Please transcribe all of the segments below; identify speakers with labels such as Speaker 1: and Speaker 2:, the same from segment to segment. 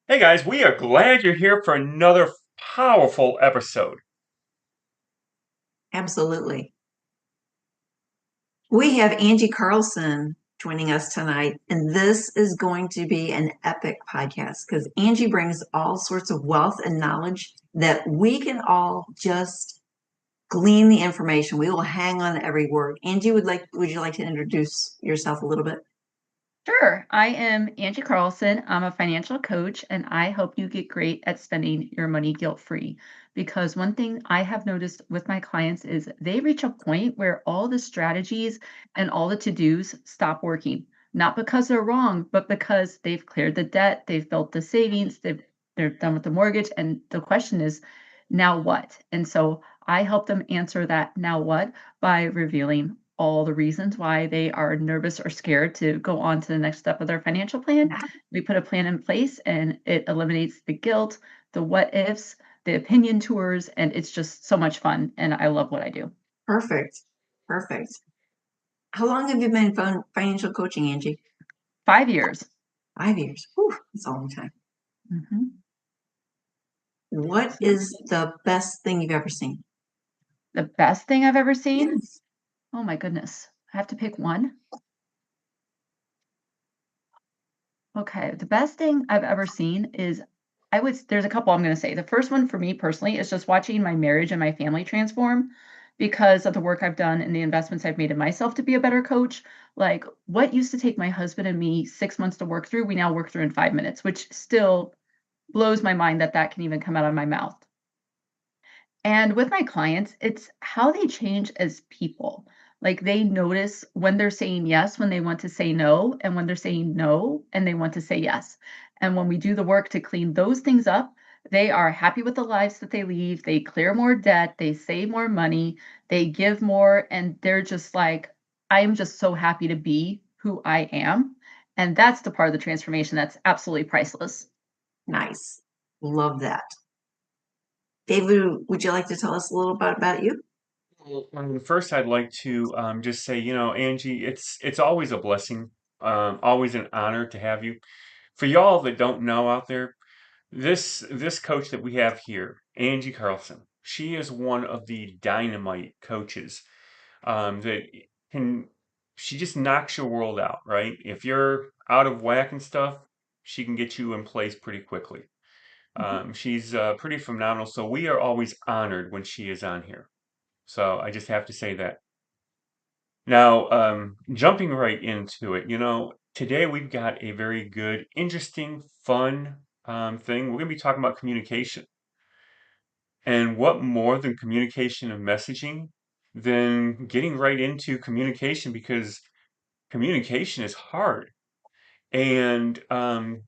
Speaker 1: Hey guys, we are glad you're here for another powerful episode.
Speaker 2: Absolutely. We have Angie Carlson joining us tonight, and this is going to be an epic podcast because Angie brings all sorts of wealth and knowledge that we can all just glean the information. We will hang on every word. Angie, would you like to introduce yourself a little bit?
Speaker 3: Sure. I am Angie Carlson. I'm a financial coach, and I help you get great at spending your money guilt-free. Because one thing I have noticed with my clients is they reach a point where all the strategies and all the to-dos stop working. Not because they're wrong, but because they've cleared the debt, they've built the savings, they're done with the mortgage, and the question is, now what? And so I help them answer that now what by revealing all the reasons why they are nervous or scared to go on to the next step of their financial plan. We put a plan in place and it eliminates the guilt, the what ifs, the opinion tours, and it's just so much fun. And I love what I do.
Speaker 2: Perfect. Perfect. How long have you been financial coaching, Angie?
Speaker 3: 5 years.
Speaker 2: 5 years. Whew, that's a long time.
Speaker 3: Mhm.
Speaker 2: What is the best thing you've ever seen?
Speaker 3: The best thing I've ever seen?
Speaker 2: Yes.
Speaker 3: Oh my goodness. I have to pick one. Okay. The best thing I've ever seen is there's a couple I'm going to say. The first one for me personally is just watching my marriage and my family transform because of the work I've done and the investments I've made in myself to be a better coach. Like what used to take my husband and me 6 months to work through, we now work through in 5 minutes, which still blows my mind that that can even come out of my mouth. And with my clients, it's how they change as people. Like they notice when they're saying yes, when they want to say no, and when they're saying no and they want to say yes. And when we do the work to clean those things up, they are happy with the lives that they lead. They clear more debt, they save more money, they give more, and they're just like, I am just so happy to be who I am. And that's the part of the transformation that's absolutely priceless.
Speaker 2: Nice. Love that. David, would you like to tell us a little bit about you?
Speaker 1: First, I'd like to just say, Angie, it's always a blessing, always an honor to have you. For y'all that don't know out there, this coach that we have here, Angie Carlson, she is one of the dynamite coaches that can. She just knocks your world out, right? If you're out of whack and stuff, she can get you in place pretty quickly. She's pretty phenomenal, so we are always honored when she is on here. So I just have to say that. Now, jumping right into it, today we've got a very good, interesting, fun thing. We're going to be talking about communication. And what more than communication and messaging than getting right into communication because communication is hard. And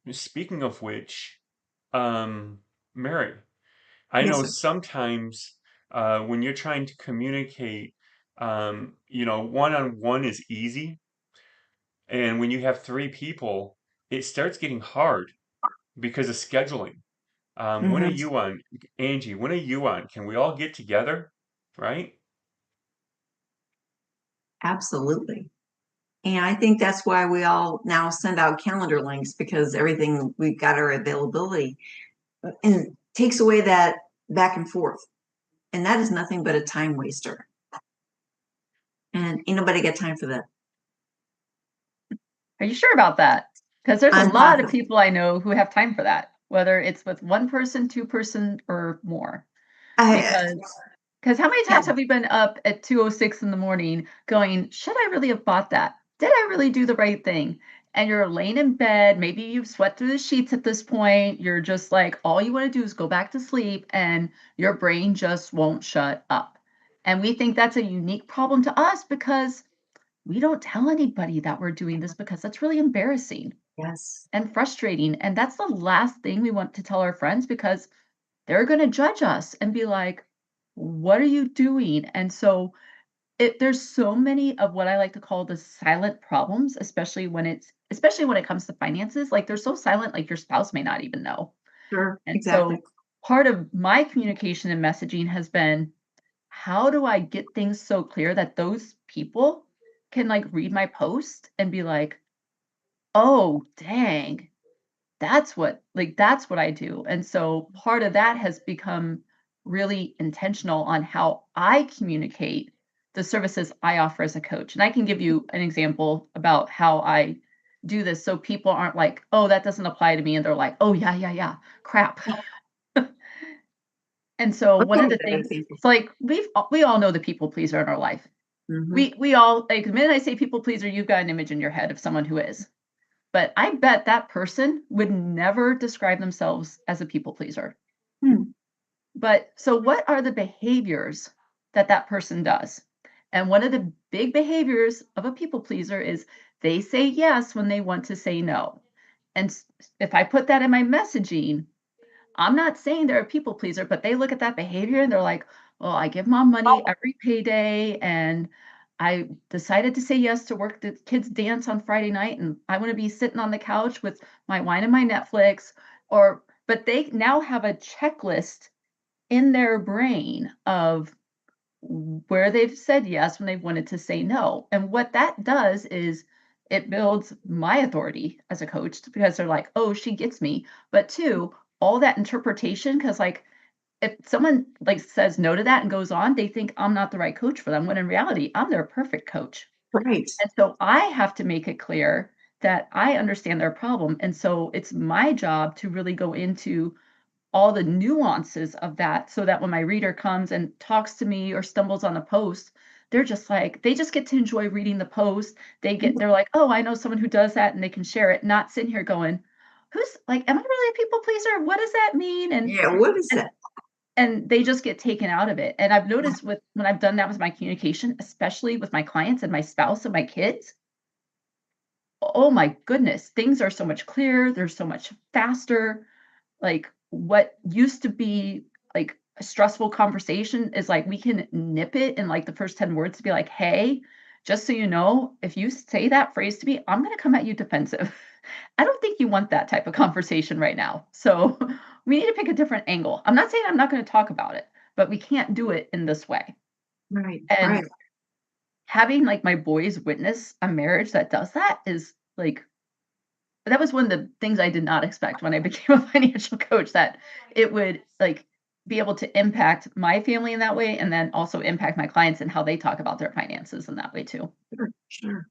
Speaker 1: speaking of which, Mary, I
Speaker 2: Yes,
Speaker 1: know
Speaker 2: sir.
Speaker 1: sometimes when you're trying to communicate, one on one is easy. And when you have three people, it starts getting hard because of scheduling. When are
Speaker 2: Hmm.
Speaker 1: you on, Angie? When are you on? Can we all get together? Right?
Speaker 2: Absolutely. And I think that's why we all now send out calendar links because everything we've got our availability and takes away that back and forth. And that is nothing but a time waster. And ain't nobody got time for that.
Speaker 3: Are you sure about that? Because there's a
Speaker 2: I'm
Speaker 3: lot of
Speaker 2: positive.
Speaker 3: people I know who have time for that, whether it's with one person, two-person, or more.
Speaker 2: I,
Speaker 3: Because how many
Speaker 2: yeah.
Speaker 3: times have we been up at 2:06 in the morning going, "Should I really have bought that? Did I really do the right thing?" And you're laying in bed, maybe you've sweat through the sheets at this point, you're just like, all you wanna do is go back to sleep, and your brain just won't shut up. And we think that's a unique problem to us because we don't tell anybody that we're doing this because that's really embarrassing
Speaker 2: Yes.
Speaker 3: and frustrating. And that's the last thing we want to tell our friends because they're going to judge us and be like, what are you doing? And so there's so many of what I like to call the silent problems, especially when it comes to finances. Like they're so silent, like your spouse may not even know.
Speaker 2: Sure.
Speaker 3: And
Speaker 2: Exactly.
Speaker 3: so part of my communication and messaging has been how do I get things so clear that those people can like read my post and be like, "Oh, dang. that's what I do. And so part of that has become really intentional on how I communicate the services I offer as a coach. And I can give you an example about how I do this so people aren't like, "Oh, that doesn't apply to me." And they're like, "Oh, yeah, yeah, yeah. Crap." And so one of
Speaker 2: Okay,
Speaker 3: the
Speaker 2: that
Speaker 3: things,
Speaker 2: example.
Speaker 3: it's like we all know the people pleaser in our life.
Speaker 2: Mhm.
Speaker 3: We all, like, the minute I say people pleaser, you've got an image in your head of someone who is. But I bet that person would never describe themselves as a people pleaser.
Speaker 2: Hmm.
Speaker 3: But so what are the behaviors that that person does? And one of the big behaviors of a people pleaser is they say yes when they want to say no. And if I put that in my messaging, I'm not saying they're a people pleaser, but they look at that behavior and they're like, "Well, I give mom money every payday, and I decided to say yes to work the kids' dance on Friday night, and I want to be sitting on the couch with my wine and my Netflix." Or, but they now have a checklist in their brain of where they've said yes when they've wanted to say no. And what that does is it builds my authority as a coach because they're like, "Oh, she gets me." But two, all that interpretation, because like if someone like says no to that and goes on, they think I'm not the right coach for them, when in reality, I'm their perfect coach.
Speaker 2: Right.
Speaker 3: And so I have to make it clear that I understand their problem. And so it's my job to really go into all the nuances of that so that when my reader comes and talks to me or stumbles on a post, they're just like, they just get to enjoy reading the post. They're like, "Oh, I know someone who does that," and they can share it, not sitting here going, "Who's like, am I really a people pleaser? What does that mean?"
Speaker 2: Yeah, what is
Speaker 3: And
Speaker 2: that?
Speaker 3: and they just get taken out of it. And I've noticed with when I've done that with my communication, especially with my clients and my spouse and my kids, oh my goodness, things are so much clearer, they're so much faster. Like, what used to be, like, a stressful conversation is, like, we can nip it in, like, the first 10 words to be like, "Hey, just so you know, if you say that phrase to me, I'm gonna come at you defensive. I don't think you want that type of conversation right now. So, we need to pick a different angle. I'm not saying I'm not gonna talk about it, but we can't do it in this way."
Speaker 2: Right, right.
Speaker 3: And having, like, my boys witness a marriage that does that is, like, that was one of the things I did not expect when I became a financial coach, that it would, like, be able to impact my family in that way, and then also impact my clients and how they talk about their finances in that way too.
Speaker 2: Sure, sure.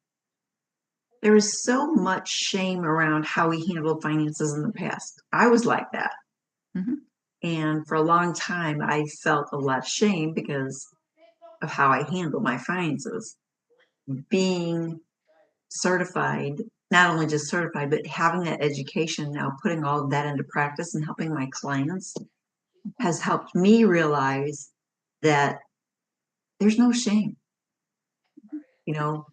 Speaker 2: There was so much shame around how we handled finances in the past. I was like that.
Speaker 3: Mhm.
Speaker 2: And for a long time, I felt a lot of shame because of how I handled my finances. Being certified, not only just certified, but having that education now, putting all of that into practice and helping my clients has helped me realize that there's no shame. You know,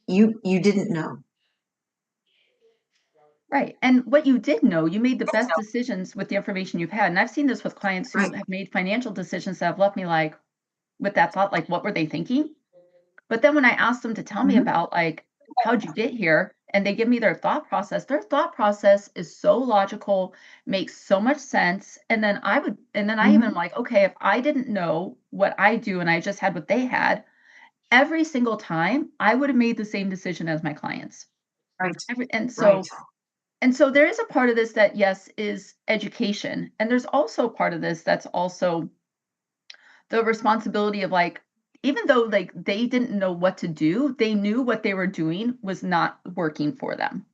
Speaker 2: you didn't know.
Speaker 3: Right, and what you did know, you made the best decisions with the information you've had, and I've seen this with clients who
Speaker 2: Right.
Speaker 3: have made financial decisions that have left me, like, with that thought, like, what were they thinking? But then when I ask them to tell me
Speaker 2: Mhm.
Speaker 3: about, like, how'd you get here, and they give me their thought process is so logical, makes so much sense, and then I even
Speaker 2: Mhm.
Speaker 3: like, okay, if I didn't know what I do and I just had what they had, every single time, I would have made the same decision as my clients.
Speaker 2: Right.
Speaker 3: Every
Speaker 2: Right.
Speaker 3: and so there is a part of this that, yes, is education, and there's also part of this that's also the responsibility of, like, even though, like, they didn't know what to do, they knew what they were doing was not working for them.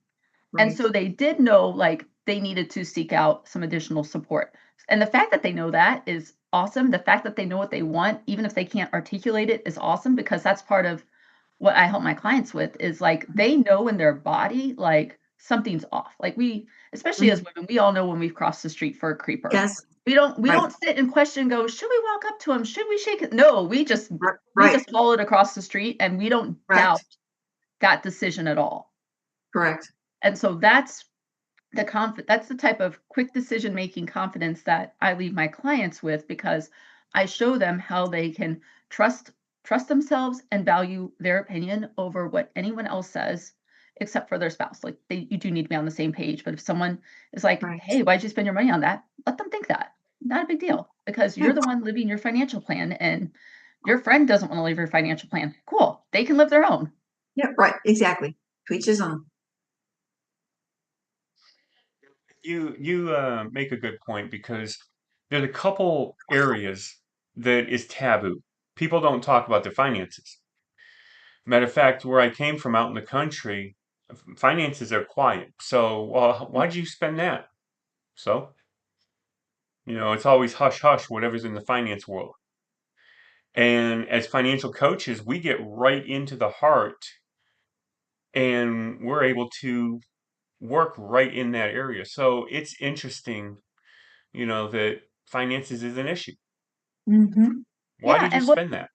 Speaker 3: And
Speaker 2: Right.
Speaker 3: so they did know, like, they needed to seek out some additional support. And the fact that they know that is awesome. The fact that they know what they want, even if they can't articulate it, is awesome, because that's part of what I help my clients with is, like, they know in their body, like, something's off. Like, especially as
Speaker 2: Mhm.
Speaker 3: women, we all know when we've crossed the street for a creeper.
Speaker 2: Yes.
Speaker 3: We
Speaker 2: Right.
Speaker 3: don't sit and question and go, "Should we walk up to him? Should we shake it?" No, we
Speaker 2: Right.
Speaker 3: just followed across the street, and we don't doubt
Speaker 2: Correct.
Speaker 3: that decision at all.
Speaker 2: Correct.
Speaker 3: And so that's the type of quick decision-making confidence that I leave my clients with, because I show them how they can trust themselves and value their opinion over what anyone else says, except for their spouse. Like, you do need to be on the same page, but if someone is like,
Speaker 2: Right.
Speaker 3: "Hey, why'd you spend your money on that?" Let them think that. Not a big deal, because
Speaker 2: Yeah.
Speaker 3: you're the one living your financial plan, and your friend doesn't wanna live your financial plan. Cool, they can live their own.
Speaker 2: Yeah. Right. Exactly. To each his own.
Speaker 1: You make a good point because there's a couple areas that is taboo. People don't talk about their finances. Matter of fact, where I came from out in the country, finances are quiet. So, well, why'd you spend that? So, it's always hush hush, whatever's in the finance world. And as financial coaches, we get right into the heart and we're able to work right in that area. So it's interesting, that finances is an issue.
Speaker 2: Mm-hmm.
Speaker 1: Why
Speaker 3: Yeah,
Speaker 1: did you
Speaker 3: and what
Speaker 1: spend that?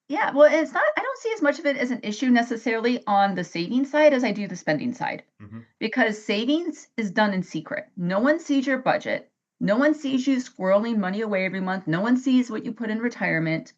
Speaker 3: yeah, well, it's not I don't see as much of it as an issue necessarily on the saving side as I do the spending side.
Speaker 1: Hmm.
Speaker 3: Because savings is done in secret. No one sees your budget. No one sees you squirreling money away every month. No one sees what you put in retirement.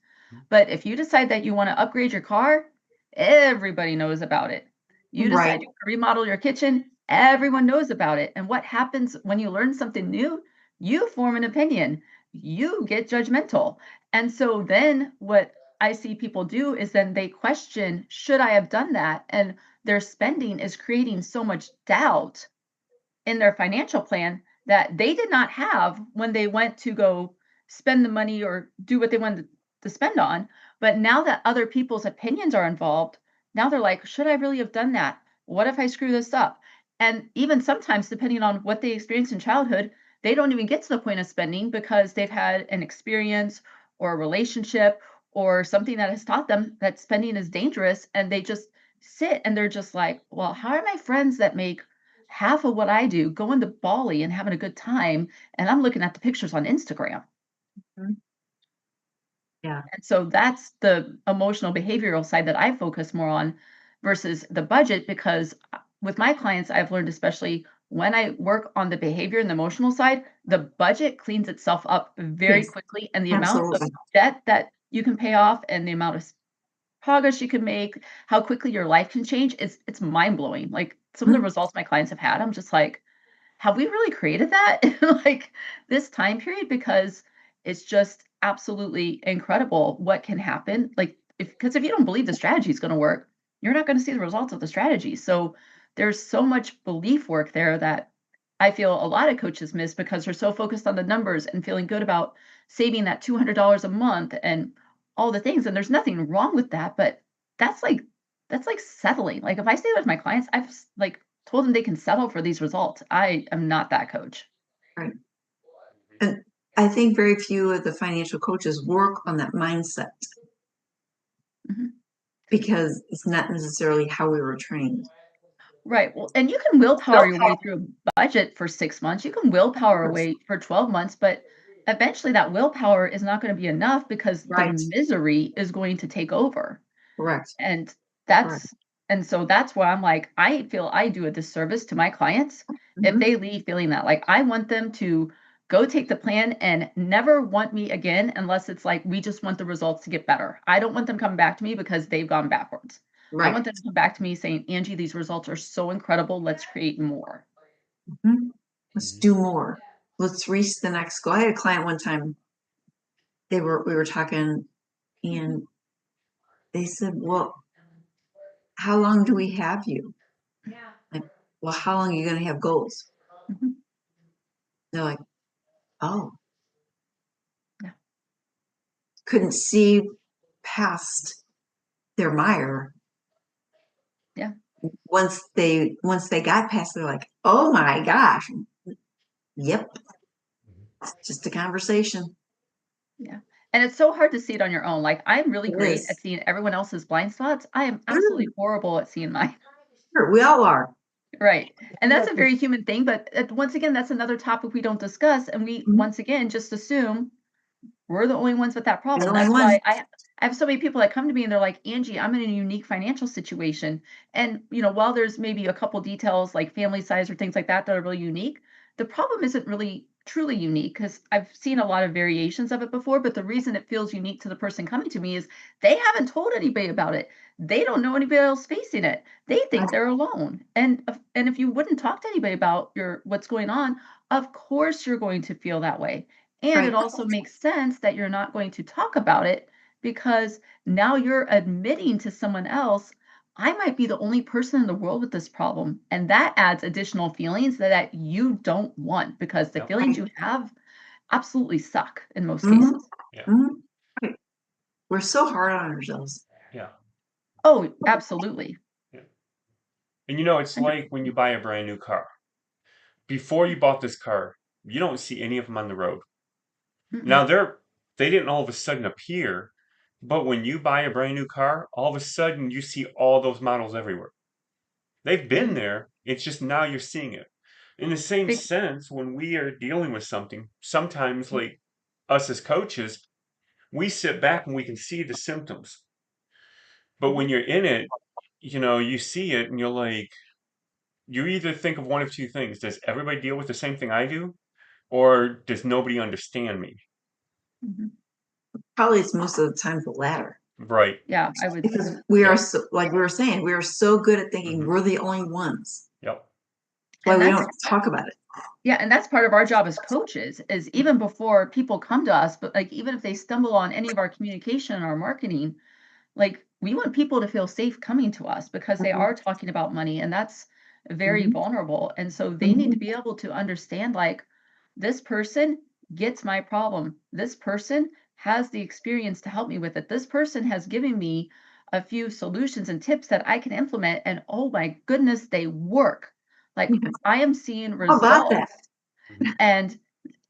Speaker 3: But if you decide that you want to upgrade your car, everybody knows about it. You
Speaker 2: Right.
Speaker 3: decide you want to remodel your kitchen, everyone knows about it. And what happens when you learn something new? You form an opinion. You get judgmental. And so then what I see people do is then they question, should I have done that? And their spending is creating so much doubt in their financial plan that they did not have when they went to go spend the money or do what they wanted to spend on. But now that other people's opinions are involved, now they're like, should I really have done that? What if I screw this up? And even sometimes, depending on what they experienced in childhood, they don't even get to the point of spending because they've had an experience or a relationship or something that has taught them that spending is dangerous. And they just sit and they're just like, well, how are my friends that make half of what I do going to Bali and having a good time, and I'm looking at the pictures on Instagram?
Speaker 2: Mhm. Yeah.
Speaker 3: And so that's the emotional behavioral side that I focus more on versus the budget because with my clients, I've learned, especially when I work on the behavior and the emotional side, the budget cleans itself up very
Speaker 2: Yes,
Speaker 3: quickly. And the amount of
Speaker 2: absolutely.
Speaker 3: debt that you can pay off and the amount of progress you can make, how quickly your life can change, it's mind blowing. Like some of the
Speaker 2: Mhm.
Speaker 3: results my clients have had, I'm just like, have we really created that in like this time period? Because it's just absolutely incredible what can happen. Like if you don't believe the strategy is going to work, you're not going to see the results of the strategy. So there's so much belief work there that I feel a lot of coaches miss because they're so focused on the numbers and feeling good about saving that $200 a month and all the things. And there's nothing wrong with that, but that's like that's like settling. Like if I stay with my clients, like told them they can settle for these results. I am not that coach.
Speaker 2: Right. And I think very few of the financial coaches work on that mindset
Speaker 3: Mhm.
Speaker 2: because it's not necessarily how we were trained.
Speaker 3: Right. Well, and you can willpower your way through a budget for 6 months. You can willpower
Speaker 2: Yes.
Speaker 3: away for 12 months, but eventually that willpower is not going to be enough because the
Speaker 2: Right.
Speaker 3: misery is going to take over.
Speaker 2: Correct.
Speaker 3: And
Speaker 2: Correct.
Speaker 3: that's and so that's where I'm like, I feel I do a disservice to my clients if
Speaker 2: Mhm.
Speaker 3: they leave feeling that. Like I want them to go take the plan and never want me again unless it's like we just want the results to get better. I don't want them coming back to me because they've gone backwards. I
Speaker 2: Right.
Speaker 3: want them to come back to me saying, Angie, these results are so incredible. Let's create more.
Speaker 2: Mhm. Let's do more. Let's reach the next goal. I had a client one time. We were talking, and they said, "Well, how long do we have you?" Like, well, how long are you going to have goals?
Speaker 3: Mhm.
Speaker 2: They're like, "Oh,
Speaker 3: Yeah.
Speaker 2: couldn't see past their mire."
Speaker 3: Yeah.
Speaker 2: Once they got past, they're like, "Oh my gosh, yep, it's just a conversation."
Speaker 3: Yeah. And it's so hard to see it on your own. Like I'm really
Speaker 2: It
Speaker 3: great at
Speaker 2: is.
Speaker 3: seeing everyone else's blind spots. I am
Speaker 2: Sure,
Speaker 3: absolutely horrible at seeing mine.
Speaker 2: sure, we all are.
Speaker 3: Right. And
Speaker 2: We
Speaker 3: that's
Speaker 2: have
Speaker 3: a
Speaker 2: to-
Speaker 3: very human thing, but once again, that's another topic we don't discuss. And we
Speaker 2: Mhm.
Speaker 3: once again just assume we're the only ones with that
Speaker 2: We're the
Speaker 3: problem.
Speaker 2: only
Speaker 3: That's
Speaker 2: ones.
Speaker 3: why I have so many people that come to me and they're like, Angie, I'm in a unique financial situation. And, while there's maybe a couple details like family size or things like that are really unique, the problem isn't really truly unique because I've seen a lot of variations of it before. But the reason it feels unique to the person coming to me is they haven't told anybody about it. They don't know anybody else facing it. They think they're alone. And if you wouldn't talk to anybody about your what's going on, of course you're going to feel that way. And it
Speaker 2: Right.
Speaker 3: also makes sense that you're not going to talk about it because now you're admitting to someone else, I might be the only person in the world with this problem. And that adds additional feelings that you don't want because the
Speaker 1: Yep.
Speaker 3: feelings you have absolutely suck in most
Speaker 2: Mhm.
Speaker 3: cases.
Speaker 1: Yeah.
Speaker 2: Mhm. Right. We're so hard on ourselves.
Speaker 1: Yeah.
Speaker 3: Oh, absolutely.
Speaker 1: Yeah. And you know, it's
Speaker 3: And
Speaker 1: like when you buy a brand new car. Before you bought this car, you don't see any of them on the road.
Speaker 3: mm-mm,
Speaker 1: Now they didn't all of a sudden appear, but when you buy a brand new car, all of a sudden you see all those models everywhere. They've been
Speaker 3: mhm.
Speaker 1: there. It's just now you're seeing it. In the same
Speaker 3: Big-
Speaker 1: sense, when we are dealing with something, sometimes like us as coaches, we sit back and we can see the symptoms. But when you're in it, you know, you see it and you're like, you either think of one of two things. Does everybody deal with the same thing I do? Or does nobody understand me?
Speaker 3: mhm.
Speaker 2: Probably it's most of the time the latter.
Speaker 1: Right.
Speaker 3: Yeah, I would.
Speaker 2: Because we
Speaker 1: Yep.
Speaker 2: are so, like we were saying, we are so good at thinking
Speaker 1: Hmm.
Speaker 2: we're the only ones.
Speaker 1: Yep.
Speaker 2: That's why
Speaker 3: And
Speaker 2: we
Speaker 3: that's
Speaker 2: don't talk about it.
Speaker 3: Yeah, and that's part of our job as coaches is even before people come to us, but like even if they stumble on any of our communication or marketing, like we want people to feel safe coming to us because they
Speaker 2: Mhm.
Speaker 3: are talking about money and that's very
Speaker 2: Mhm.
Speaker 3: vulnerable. And so they need to
Speaker 2: Mhm.
Speaker 3: be able to understand like this person gets my problem. This person has the experience to help me with it. This person has given me a few solutions and tips that I can implement and oh my goodness, they work. Like
Speaker 2: Yeah.
Speaker 3: I am seeing
Speaker 2: How about that?
Speaker 3: results and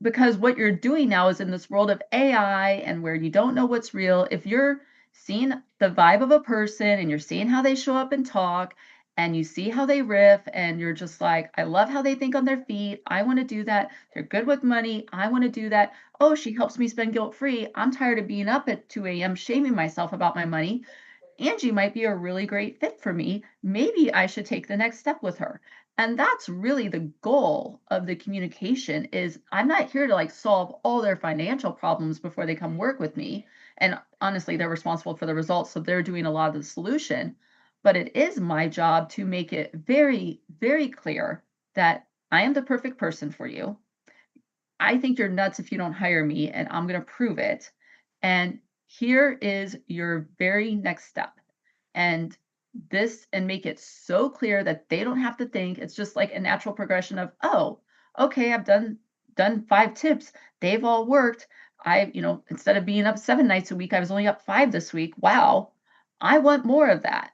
Speaker 3: because what you're doing now is in this world of AI and where you don't know what's real, if you're seeing the vibe of a person and you're seeing how they show up and talk and you see how they riff and you're just like, I love how they think on their feet. I want to do that. They're good with money. I want to do that. Oh, she helps me spend guilt free. I'm tired of being up at 2 a.m. shaming myself about my money. Angie might be a really great fit for me. Maybe I should take the next step with her. And that's really the goal of the communication is I'm not here to like solve all their financial problems before they come work with me. And honestly, they're responsible for the results, so they're doing a lot of the solution. But it is my job to make it very, very clear that I am the perfect person for you. I think you're nuts if you don't hire me, and I'm going to prove it. And here is your very next step. And and make it so clear that they don't have to think. It's just like a natural progression of, oh, okay, I've done 5 tips. They've all worked. Instead of being up 7 nights a week, I was only up 5 this week. Wow. I want more of that.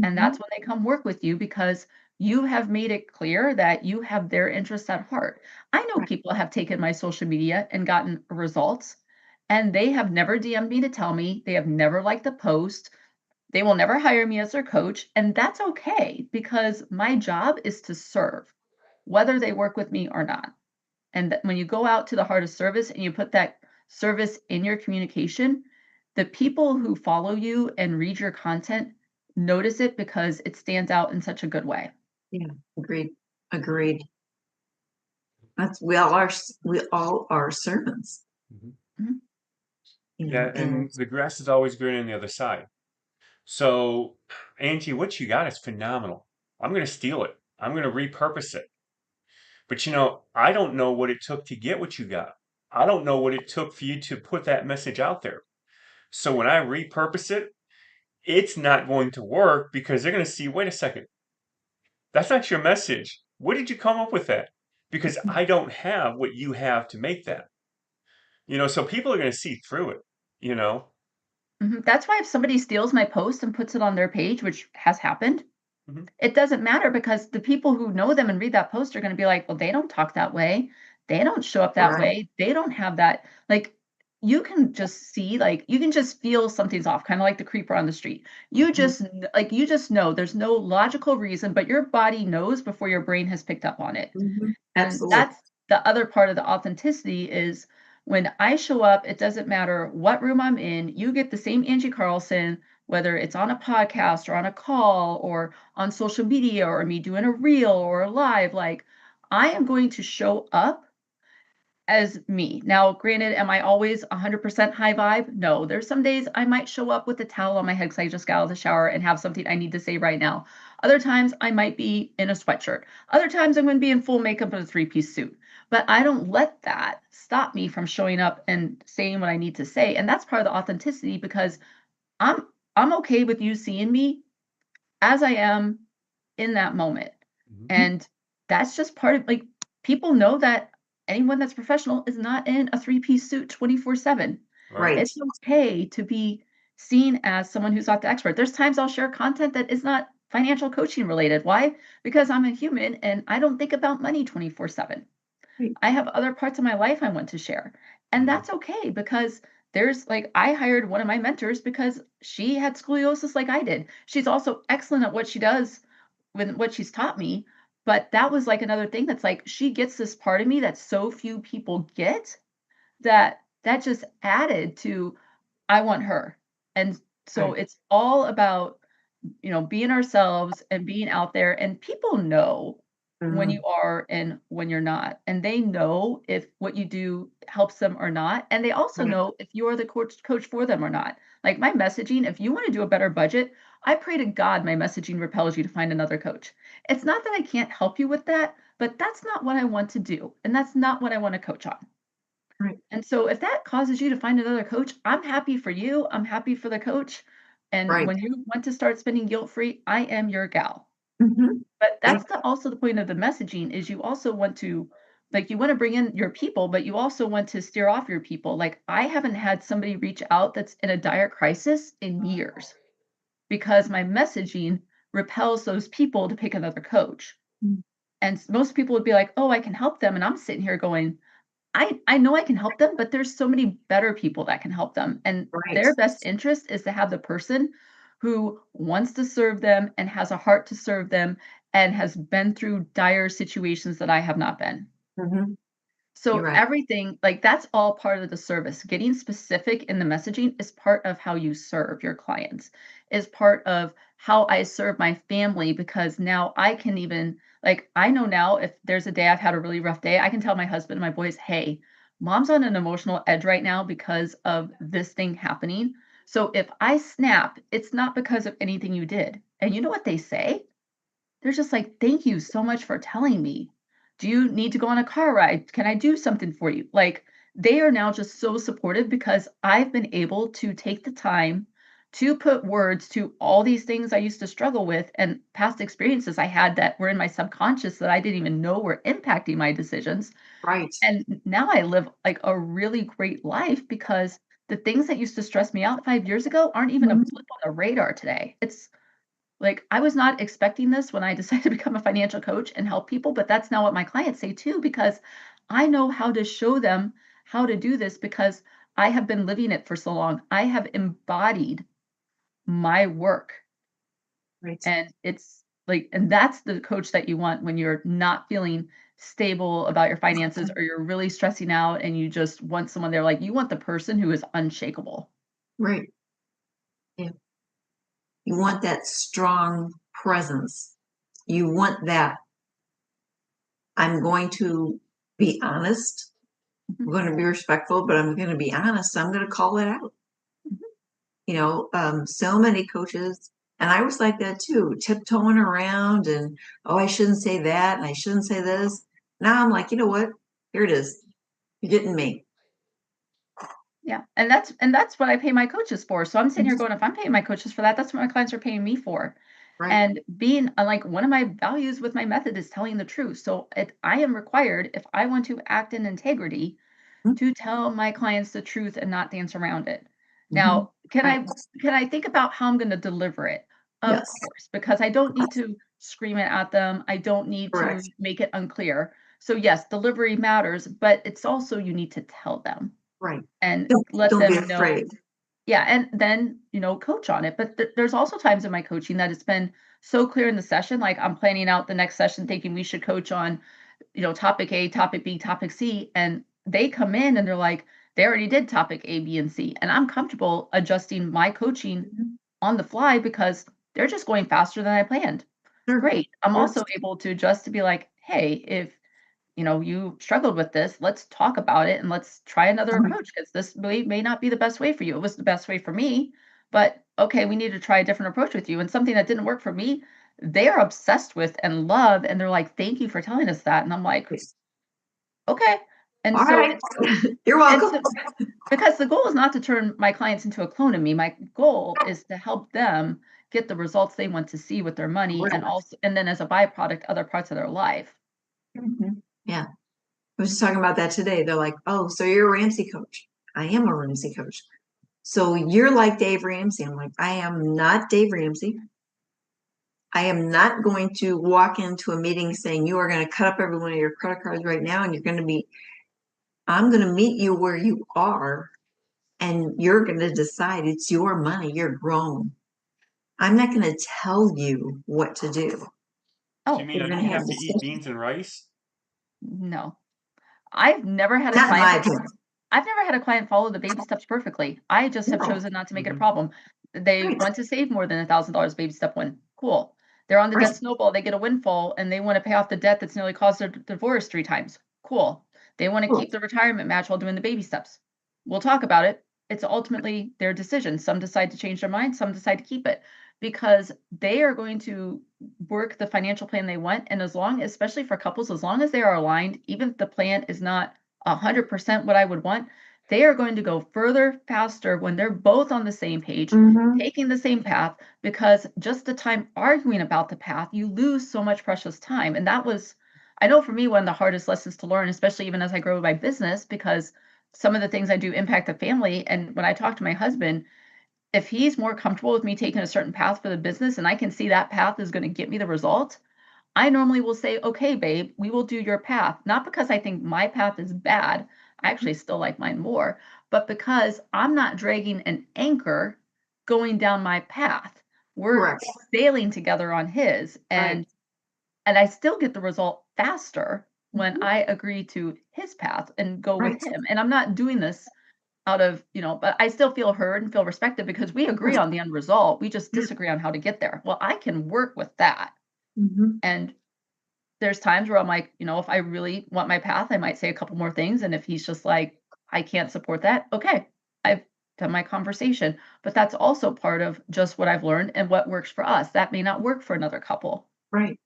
Speaker 3: And that's
Speaker 2: Mhm.
Speaker 3: when they come work with you because you have made it clear that you have their interests at heart. I know
Speaker 2: Right.
Speaker 3: people have taken my social media and gotten results, and they have never DM'd me to tell me. They have never liked the post. They will never hire me as their coach, and that's okay because my job is to serve, whether they work with me or not. And when you go out to the heart of service and you put that service in your communication, the people who follow you and read your content notice it because it stands out in such a good way.
Speaker 2: Yeah. Agreed. Agreed. That's we all are servants.
Speaker 1: Hmm.
Speaker 3: Mhm,
Speaker 2: You
Speaker 1: Yeah,
Speaker 2: know,
Speaker 1: and the grass is always greener on the other side. So, Angie, what you got is phenomenal. I'm going to steal it. I'm going to repurpose it. But you know, I don't know what it took to get what you got. I don't know what it took for you to put that message out there. So when I repurpose it, it's not going to work because they're going to see, wait a second, that's not your message. Where did you come up with that? Because I don't have what you have to make that. You know, so people are going to see through it, you know?
Speaker 3: That's why if somebody steals my post and puts it on their page, which has happened,
Speaker 1: Hmm.
Speaker 3: it doesn't matter because the people who know them and read that post are going to be like, well, they don't talk that way. They don't show up that
Speaker 2: right.
Speaker 3: way. They don't have that. Like, you can just see, like, you can just feel something's off, kind of like the creeper on the street.
Speaker 2: Mhm.
Speaker 3: You just know there's no logical reason, but your body knows before your brain has picked up on it.
Speaker 2: Mhm.
Speaker 3: And
Speaker 2: Absolutely.
Speaker 3: that's the other part of the authenticity is when I show up, it doesn't matter what room I'm in, you get the same Angie Carlson, whether it's on a podcast or on a call or on social media or me doing a reel or a live. Like, I am going to show up as me. Now, granted, am I always 100% high vibe? No. There's some days I might show up with a towel on my head because I just got out of the shower and have something I need to say right now. Other times I might be in a sweatshirt. Other times I'm going to be in full makeup in a 3-piece suit. But I don't let that stop me from showing up and saying what I need to say. And that's part of the authenticity because I'm I'm okay with you seeing me as I am in that moment.
Speaker 1: Mhm.
Speaker 3: And that's just part of like people know that anyone that's professional is not in a three-piece suit 24/7.
Speaker 1: Right.
Speaker 3: It's okay to be seen as someone who's not the expert. There's times I'll share content that is not financial coaching related. Why? Because I'm a human and I don't think about money 24/7.
Speaker 2: Right.
Speaker 3: I have other parts of my life I want to share. And
Speaker 1: Mhm.
Speaker 3: that's okay because there's like I hired one of my mentors because she had scoliosis like I did. She's also excellent at what she does with what she's taught me, but that was like another thing that's like she gets this part of me that so few people get that just added to I want her. And so
Speaker 2: Right.
Speaker 3: it's all about being ourselves and being out there, and people know when
Speaker 2: Mhm.
Speaker 3: you are and when you're not, and they know if what you do helps them or not, and they also
Speaker 2: Right.
Speaker 3: know if you are the coach for them or not. Like my messaging, if you want to do a better budget, I pray to God my messaging repels you to find another coach. It's not that I can't help you with that, but that's not what I want to do, and that's not what I want to coach on.
Speaker 2: Right.
Speaker 3: And so if that causes you to find another coach, I'm happy for you. I'm happy for the coach. And
Speaker 2: Right.
Speaker 3: when you want to start spending guilt-free, I am your gal.
Speaker 2: Mhm.
Speaker 3: But
Speaker 2: And
Speaker 3: that's also the point of the messaging is you also want to like you want to bring in your people, but you also want to steer off your people. Like I haven't had somebody reach out that's in a dire crisis in years because my messaging repels those people to pick another coach.
Speaker 2: Mm.
Speaker 3: And most people would be like, "Oh, I can help them." And I'm sitting here going, I know I can help them, but there's so many better people that can help them, and
Speaker 2: Right.
Speaker 3: their best interest is to have the person who wants to serve them and has a heart to serve them and has been through dire situations that I have not been.
Speaker 2: Mhm. You're
Speaker 3: So
Speaker 2: right.
Speaker 3: everything like that's all part of the service. Getting specific in the messaging is part of how you serve your clients, is part of how I serve my family because now I can even like I know now if there's a day I've had a really rough day, I can tell my husband and my boys, "Hey, mom's on an emotional edge right now because of this thing happening. So if I snap, it's not because of anything you did." And you know what they say? They're just like, "Thank you so much for telling me. Do you need to go on a car ride? Can I do something for you?" Like, they are now just so supportive because I've been able to take the time to put words to all these things I used to struggle with and past experiences I had that were in my subconscious that I didn't even know were impacting my decisions.
Speaker 2: Right.
Speaker 3: And now I live like a really great life because the things that used to stress me out 5 years ago aren't even a
Speaker 2: Mhm.
Speaker 3: blip on the radar today. It's like, I was not expecting this when I decided to become a financial coach and help people, but that's now what my clients say too, because I know how to show them how to do this because I have been living it for so long. I have embodied my work.
Speaker 2: Right.
Speaker 3: And it's like, and that's the coach that you want when you're not feeling stable about your finances or you're really stressing out and you just want someone there. Like, you want the person who is unshakable.
Speaker 2: Right. Yeah. You want that strong presence. You want that. I'm going to be honest. I'm
Speaker 3: Mhm,
Speaker 2: going to be respectful, but I'm going to be honest. I'm going to call it out.
Speaker 3: mhm.
Speaker 2: So many coaches, and I was like that too, tiptoeing around and, oh, I shouldn't say that and I shouldn't say this. Now I'm like, you know what? Here it is. You're getting me.
Speaker 3: Yeah, and that's what I pay my coaches for. So I'm sitting here
Speaker 2: Mhm.
Speaker 3: going, if I'm paying my coaches for that, that's what my clients are paying me for.
Speaker 2: Right.
Speaker 3: And being like one of my values with my method is telling the truth. So I am required if I want to act in integrity to tell my clients the truth and not dance around it.
Speaker 2: Mm-hmm.
Speaker 3: Now, can
Speaker 2: Right.
Speaker 3: I think about how I'm going to deliver it? Of
Speaker 2: Yes.
Speaker 3: course, because I don't need to scream it at them. I don't need to
Speaker 2: Correct.
Speaker 3: make it unclear. So yes, delivery matters, but it's also you need to tell them
Speaker 2: Right.
Speaker 3: and
Speaker 2: Don't,
Speaker 3: let
Speaker 2: don't be
Speaker 3: them know
Speaker 2: afraid.
Speaker 3: yeah, and then, coach on it, but there's also times in my coaching that it's been so clear in the session, like, I'm planning out the next session thinking we should coach on, topic A, topic B, topic C, and they come in and they're like, they already did topic A, B, and C, and I'm comfortable adjusting my coaching
Speaker 2: Mhm.
Speaker 3: on the fly because they're just going faster than I planned.
Speaker 2: Sure.
Speaker 3: Great. I'm
Speaker 2: Yes.
Speaker 3: also able to adjust to be like, "Hey, if you struggled with this, let's talk about it and let's try another
Speaker 2: Mhm.
Speaker 3: approach because this may not be the best way for you. It was the best way for me, but okay, we need to try a different approach with you." And something that didn't work for me, they are obsessed with and love, and they're like, "Thank you for telling us that." And I'm like,
Speaker 2: Yes.
Speaker 3: okay. And
Speaker 2: All
Speaker 3: so
Speaker 2: right. You're
Speaker 3: and
Speaker 2: welcome.
Speaker 3: so because the goal is not to turn my clients into a clone of me. My goal is to help them get the results they want to see with their money,
Speaker 2: Right.
Speaker 3: and then as a byproduct, other parts of their life.
Speaker 2: Yeah. I was just talking about that today. They're like, oh, so you're a Ramsey coach. I am a Ramsey coach. So you're like Dave Ramsey. I'm like, I am not Dave Ramsey. I am not going to walk into a meeting saying you are going to cut up every one of your credit cards right now and I'm going to meet you where you are and you're going to decide it's your money. You're grown. I'm not going to tell you what to do.
Speaker 1: Do you
Speaker 3: Oh,
Speaker 1: mean
Speaker 2: We're
Speaker 1: I
Speaker 2: going
Speaker 1: don't
Speaker 2: to have
Speaker 1: have to eat
Speaker 2: discussion.
Speaker 1: beans and rice?
Speaker 3: no. I've never had a
Speaker 2: Not in my
Speaker 3: client
Speaker 2: opinion.
Speaker 3: I've never had a client follow the baby steps perfectly. I just have
Speaker 2: No.
Speaker 3: chosen not to make it a
Speaker 1: Mhm.
Speaker 3: problem. They
Speaker 2: Right.
Speaker 3: want to save more than $1,000 baby step one. Cool. They're on the
Speaker 2: Right.
Speaker 3: debt snowball. They get a windfall and they want to pay off the debt that's nearly caused their divorce 3 times. Cool. They want to
Speaker 2: Cool.
Speaker 3: keep the retirement match while doing the baby steps. We'll talk about it. It's ultimately their decision. Some decide to change their mind, some decide to keep it because they are going to work the financial plan they want. And as long, especially for couples, as long as they are aligned, even if the plan is not 100% what I would want, they are going to go further, faster when they're both on the same page,
Speaker 2: Mhm.
Speaker 3: taking the same path, because just the time arguing about the path, you lose so much precious time. And that was, I know for me, one of the hardest lessons to learn, especially even as I grow my business, because some of the things I do impact the family. And when I talk to my husband, if he's more comfortable with me taking a certain path for the business and I can see that path is going to get me the result, I normally will say, okay, babe, we will do your path. Not because I think my path is bad. I actually still like mine more, but because I'm not dragging an anchor going down my path. We're
Speaker 2: Correct.
Speaker 3: sailing together on his,
Speaker 2: Right.
Speaker 3: and I still get the result faster when
Speaker 2: Mhm.
Speaker 3: I agree to his path and go with
Speaker 2: Right.
Speaker 3: him. And I'm not doing this out of, but I still feel heard and feel respected because we agree on the end result. We just disagree on how to get there. Well, I can work with that.
Speaker 2: Mhm.
Speaker 3: And there's times where I'm like, if I really want my path, I might say a couple more things. And if he's just like, I can't support that, okay, I've done my conversation. But that's also part of just what I've learned and what works for us. That may not work for another couple.
Speaker 2: Right.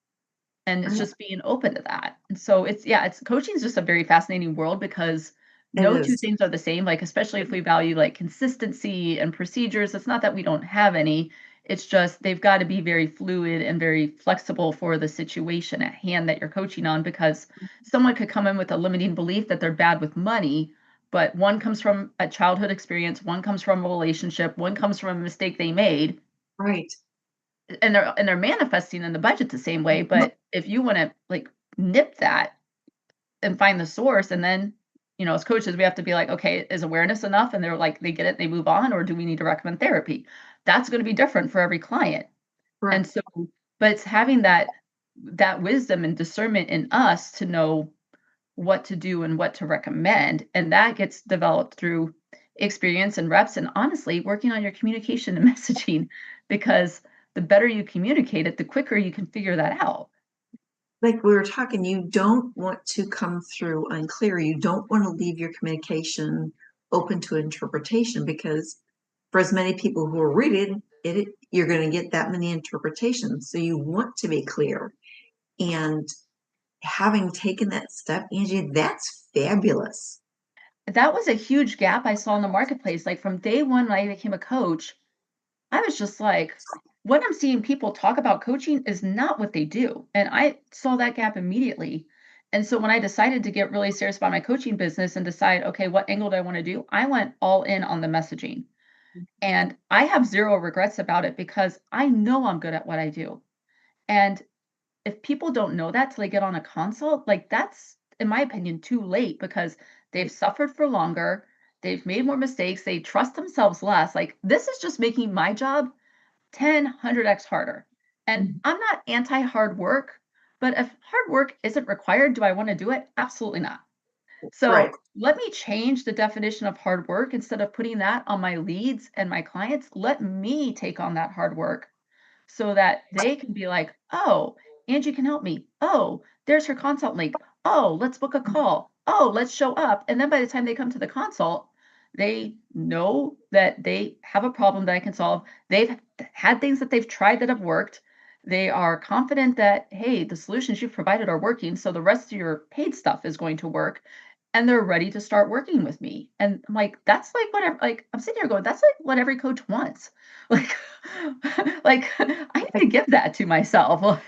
Speaker 3: And it's
Speaker 2: Right.
Speaker 3: just being open to that. And so it's coaching is just a very fascinating world because
Speaker 2: It
Speaker 3: no two
Speaker 2: is.
Speaker 3: things are the same. Like, especially if we value like consistency and procedures, it's not that we don't have any. It's just they've got to be very fluid and very flexible for the situation at hand that you're coaching on, because someone could come in with a limiting belief that they're bad with money, but one comes from a childhood experience, one comes from a relationship, one comes from a mistake they made,
Speaker 2: Right.
Speaker 3: and they're manifesting in the budget the same way. But if you want to like nip that and find the source, and then as coaches we have to be like, okay, is awareness enough? And they're like, they get it, they move on, or do we need to recommend therapy? That's going to be different for every client. And
Speaker 2: Correct.
Speaker 3: so, but it's having that wisdom and discernment in us to know what to do and what to recommend, and that gets developed through experience and reps, and honestly working on your communication and messaging, because the better you communicate it, the quicker you can figure that out.
Speaker 2: Like we were talking, you don't want to come through unclear. You don't want to leave your communication open to interpretation, because for as many people who are reading it, you're going to get that many interpretations. So you want to be clear. And having taken that step, Angie, that's fabulous.
Speaker 3: That was a huge gap I saw in the marketplace. Like from day one when I became a coach, I was just like, what I'm seeing people talk about coaching is not what they do. And I saw that gap immediately. And so when I decided to get really serious about my coaching business and decide, okay, what angle do I want to do? I went all in on the messaging. And I have zero regrets about it because I know I'm good at what I do. And if people don't know that till they get on a consult, like that's, in my opinion, too late, because they've suffered for longer, they've made more mistakes, they trust themselves less. Like this is just making my job 10, 100x harder. And I'm not anti hard work, but if hard work isn't required, do I want to do it? Absolutely not.
Speaker 2: Right.
Speaker 3: So let me change the definition of hard work. Instead of putting that on my leads and my clients, let me take on that hard work so that they can be like, oh, Angie can help me. Oh, there's her consult link. Oh, let's book a call. Oh, let's show up. And then by the time they come to the consult, they know that they have a problem that I can solve. They've had things that they've tried that have worked. They are confident that, hey, the solutions you've provided are working. So the rest of your paid stuff is going to work. and they're ready to start working with me. And I'm like, that's like whatever, like, I'm sitting here going, that's like what every coach wants. Like, like I need to give that to myself.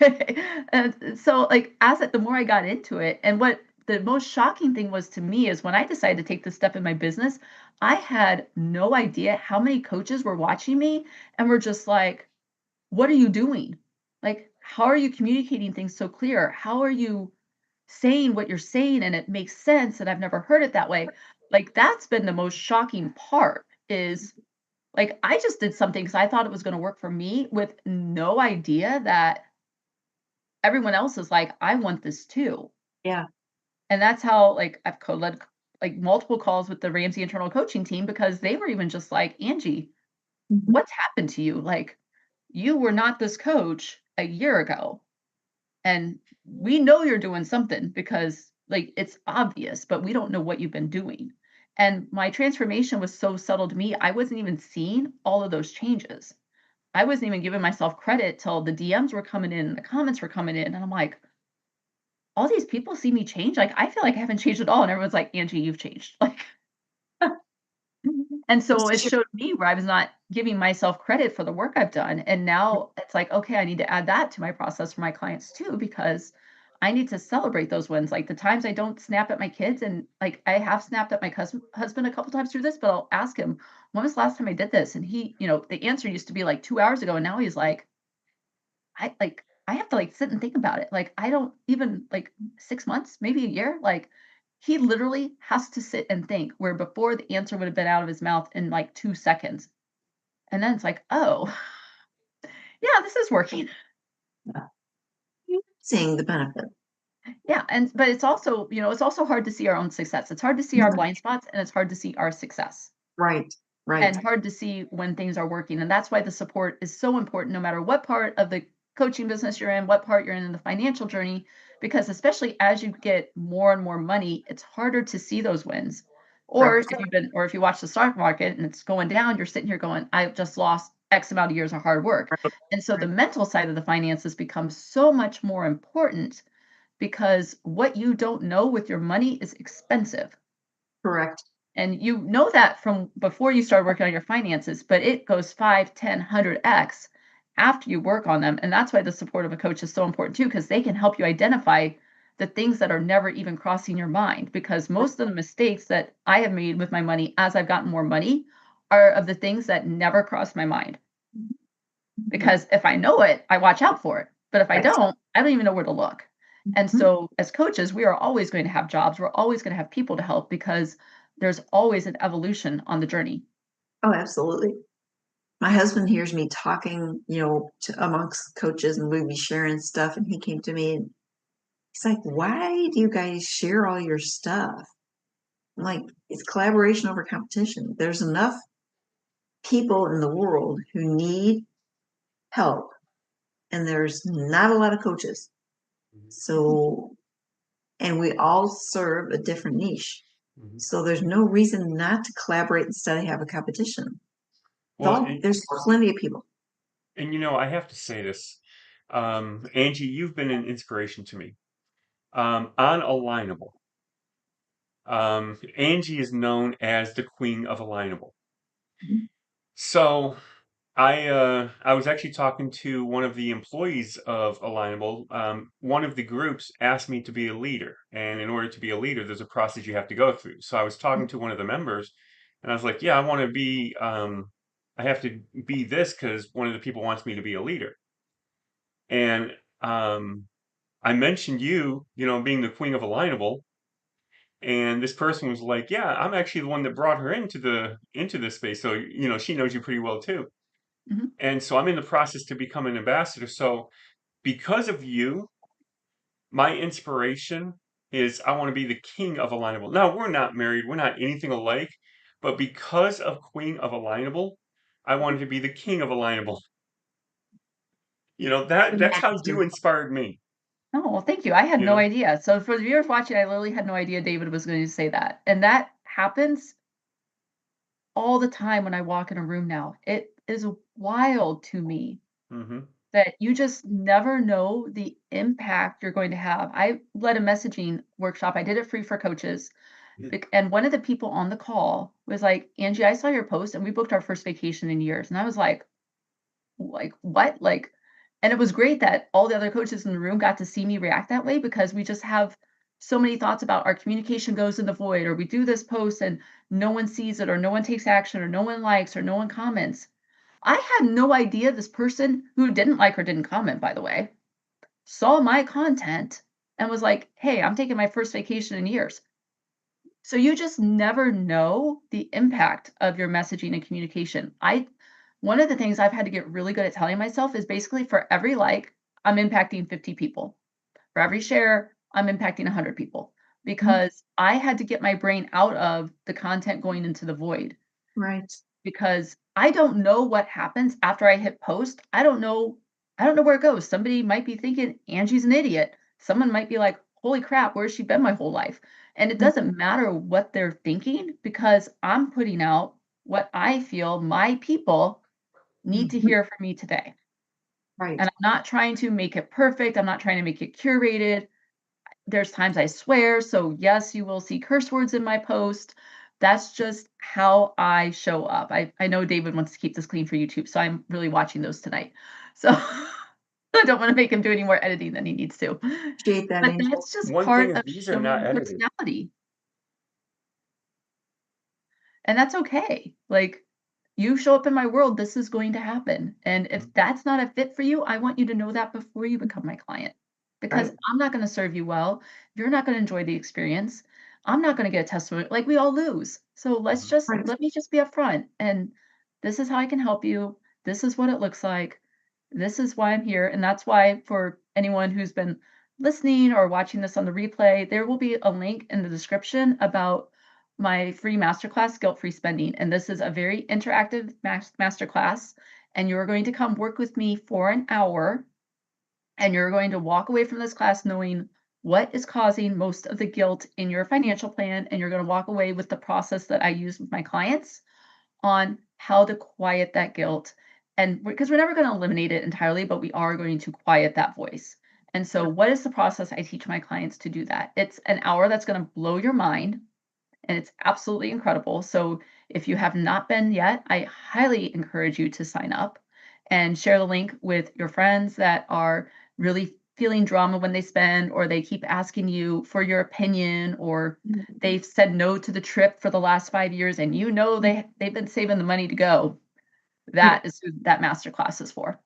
Speaker 3: And so like the more I got into it, and what the most shocking thing was to me is when I decided to take this step in my business, I had no idea how many coaches were watching me and were just like, what are you doing? Like, how are you communicating things so clear? How are you saying what you're saying and it makes sense and I've never heard it that way? Like, that's been the most shocking part is like I just did something because I thought it was going to work for me with no idea that everyone else is like, I want this too.
Speaker 2: Yeah.
Speaker 3: And that's how like I've led like multiple calls with the Ramsey internal coaching team because they were even just like, Angie,
Speaker 2: Mhm.
Speaker 3: what's happened to you? Like, you were not this coach a year ago. And we know you're doing something because like it's obvious, but we don't know what you've been doing. And my transformation was so subtle to me, I wasn't even seeing all of those changes. I wasn't even giving myself credit till the DMs were coming in and the comments were coming in. And I'm like, all these people see me change. Like, I feel like I haven't changed at all. And everyone's like, Angie, you've changed. Like, and so it showed me where I was not giving myself credit for the work I've done. And now it's like, okay, I need to add that to my process for my clients too, because I need to celebrate those wins. Like the times I don't snap at my kids, and like I have snapped at my husband a couple times through this, but I'll ask him, when was the last time I did this? And he, the answer used to be like 2 hours ago. And now he's like, I have to like sit and think about it. Like I don't even like 6 months, maybe a year. Like he literally has to sit and think where before the answer would have been out of his mouth in like 2 seconds. And then it's like, oh, yeah, this is working.
Speaker 2: Seeing the benefit.
Speaker 3: Yeah. But it's also, it's also hard to see our own success. It's hard to see our blind spots and it's hard to see our success.
Speaker 2: Right. Right.
Speaker 3: And hard to see when things are working. And that's why the support is so important, no matter what part of the coaching business you're in, what part you're in the financial journey, because especially as you get more and more money, it's harder to see those wins. Or
Speaker 2: Correct.
Speaker 3: if you watch the stock market and it's going down, you're sitting here going, I've just lost X amount of years of hard work. And so the mental side of the finances becomes so much more important because what you don't know with your money is expensive.
Speaker 2: Correct.
Speaker 3: And you know that from before you start working on your finances, but it goes 5, 10, 100x after you work on them. And that's why the support of a coach is so important too, because they can help you identify the things that are never even crossing your mind. Because most of the mistakes that I have made with my money as I've gotten more money are of the things that never crossed my mind. Because if I know it, I watch out for it. But if I don't even know where to look. And so as coaches, we are always going to have jobs. We're always going to have people to help because there's always an evolution on the journey.
Speaker 2: Oh, absolutely. My husband hears me talking, amongst coaches, and we'd be sharing stuff. And he came to me and he's like, why do you guys share all your stuff? I'm like, it's collaboration over competition. There's enough people in the world who need help, and there's not a lot of coaches. So, and we all serve a different niche.
Speaker 1: Mhm.
Speaker 2: So there's no reason not to collaborate instead of have a competition.
Speaker 1: Well,
Speaker 2: There's plenty of people.
Speaker 1: and I have to say this, Angie, you've been an inspiration to me. On Alignable, Angie is known as the Queen of Alignable. So I was actually talking to one of the employees of Alignable. One of the groups asked me to be a leader, and in order to be a leader, there's a process you have to go through. So I was talking to one of the members, and I was like, "Yeah, I want to be. I have to be this because one of the people wants me to be a leader." And I mentioned being the Queen of Alignable, and this person was like, "Yeah, I'm actually the one that brought her into this space, so she knows you pretty well too."
Speaker 3: Mhm.
Speaker 1: And so I'm in the process to become an ambassador. So because of you, my inspiration is I want to be the king of Alignable. Now, we're not married, we're not anything alike, but because of Queen of Alignable, I wanted to be the king of Alignable. That's how you inspired me.
Speaker 3: Oh, well, thank you. I had
Speaker 1: You
Speaker 3: no
Speaker 1: know?
Speaker 3: idea. So for the viewers watching, I literally had no idea David was going to say that. And that happens all the time when I walk in a room now. It is wild to me
Speaker 1: Hmm.
Speaker 3: that you just never know the impact you're going to have. I led a messaging workshop. I did it free for coaches. And one of the people on the call was like, Angie, I saw your post and we booked our first vacation in years. And I was like, what? Like, and it was great that all the other coaches in the room got to see me react that way, because we just have so many thoughts about our communication goes in the void, or we do this post and no one sees it, or no one takes action, or no one likes, or no one comments. I had no idea this person, who didn't like or didn't comment, by the way, saw my content and was like, hey, I'm taking my first vacation in years. So you just never know the impact of your messaging and communication. One of the things I've had to get really good at telling myself is basically, for every like, I'm impacting 50 people. For every share, I'm impacting 100 people, because I had to get my brain out of the content going into the void.
Speaker 2: Right.
Speaker 3: Because I don't know what happens after I hit post. I don't know where it goes. Somebody might be thinking Angie's an idiot. Someone might be like, holy crap, where's she been my whole life? And it doesn't matter what they're thinking, because I'm putting out what I feel my people need to hear from me today.
Speaker 2: Right.
Speaker 3: And I'm not trying to make it perfect. I'm not trying to make it curated. There's times I swear. So yes, you will see curse words in my post. That's just how I show up. I know David wants to keep this clean for YouTube, so I'm really watching those tonight. So I don't want to make him do any more editing than he needs to.
Speaker 2: Appreciate that,
Speaker 3: But
Speaker 2: Angel.
Speaker 3: that's just
Speaker 1: One thing
Speaker 3: part
Speaker 1: is,
Speaker 3: of
Speaker 1: these are not
Speaker 3: showing
Speaker 1: edited.
Speaker 3: personality. And that's okay. Like, you show up in my world, this is going to happen. And if that's not a fit for you, I want you to know that before you become my client, because
Speaker 2: Right.
Speaker 3: I'm not going to serve you well. You're not going to enjoy the experience. I'm not going to get a testimony. Like, we all lose. So
Speaker 2: Right.
Speaker 3: let me just be upfront. And this is how I can help you. This is what it looks like. This is why I'm here. And that's why, for anyone who's been listening or watching this on the replay, there will be a link in the description about my free masterclass, Guilt-Free Spending. And this is a very interactive masterclass. And you're going to come work with me for an hour. And you're going to walk away from this class knowing what is causing most of the guilt in your financial plan. And you're going to walk away with the process that I use with my clients on how to quiet that guilt. And because we're never going to eliminate it entirely, but we are going to quiet that voice. And so, what is the process I teach my clients to do that? It's an hour that's going to blow your mind, and it's absolutely incredible. So if you have not been yet, I highly encourage you to sign up and share the link with your friends that are really feeling drama when they spend, or they keep asking you for your opinion, or they've said no to the trip for the last 5 years and they've been saving the money to go. That is who that masterclass is for.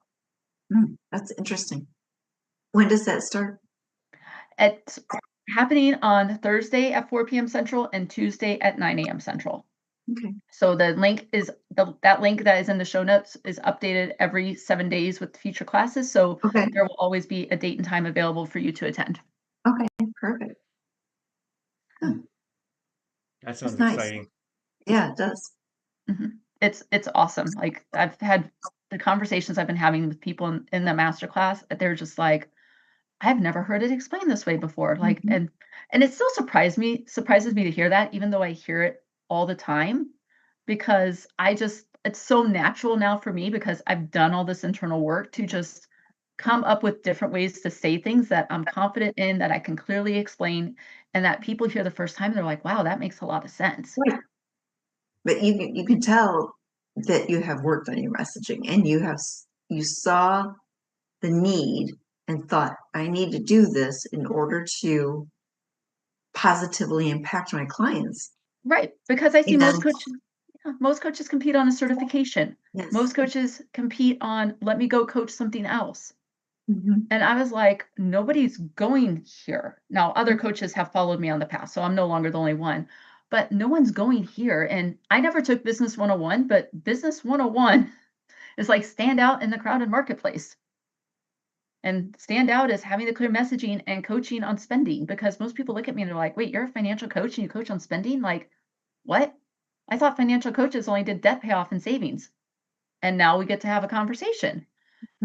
Speaker 2: That's interesting. When does that start?
Speaker 3: It's happening on Thursday at 4 p.m. Central and Tuesday at 9 a.m. Central.
Speaker 2: Okay.
Speaker 3: So the link is that link that is in the show notes is updated every 7 days with future classes. So
Speaker 2: Okay.
Speaker 3: there will always be a date and time available for you to attend.
Speaker 2: Okay. Perfect.
Speaker 1: That sounds
Speaker 2: That's nice.
Speaker 1: exciting.
Speaker 2: Yeah, it does.
Speaker 3: It's awesome. Like, I've had the conversations I've been having with people in the masterclass, they're just like, I've never heard it explained this way before. Like, and it still surprises me to hear that, even though I hear it all the time, because it's so natural now for me, because I've done all this internal work to just come up with different ways to say things that I'm confident in, that I can clearly explain, and that people hear the first time, they're like, wow, that makes a lot of sense.
Speaker 2: Right. But you can tell that you have worked on your messaging, and you saw the need and thought, I need to do this in order to positively impact my clients.
Speaker 3: Right, because I see
Speaker 2: And
Speaker 3: most coaches compete on a certification.
Speaker 2: yes.
Speaker 3: Most coaches compete on, let me go coach something else.
Speaker 2: Mhm.
Speaker 3: And I was like, nobody's going here. Now, other coaches have followed me on the path, so I'm no longer the only one, but no one's going here. And I never took Business 101, but Business 101 is like, stand out in the crowded marketplace. And stand out is having the clear messaging and coaching on spending, because most people look at me and they're like, wait, you're a financial coach and you coach on spending? Like, what? I thought financial coaches only did debt payoff and savings. And now we get to have a conversation.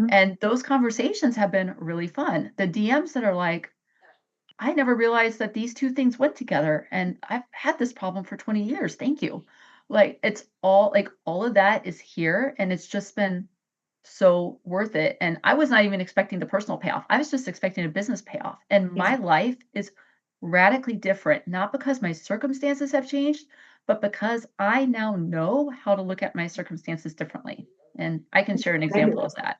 Speaker 3: And those conversations have been really fun. The DMs that are like, I never realized that these two things went together. And I've had this problem for 20 years. Thank you. Like, it's all of that is here. And it's just been so worth it. And I was not even expecting the personal payoff. I was just expecting a business payoff. And my life is radically different, not because my circumstances have changed, but because I now know how to look at my circumstances differently. And I can share an example of that.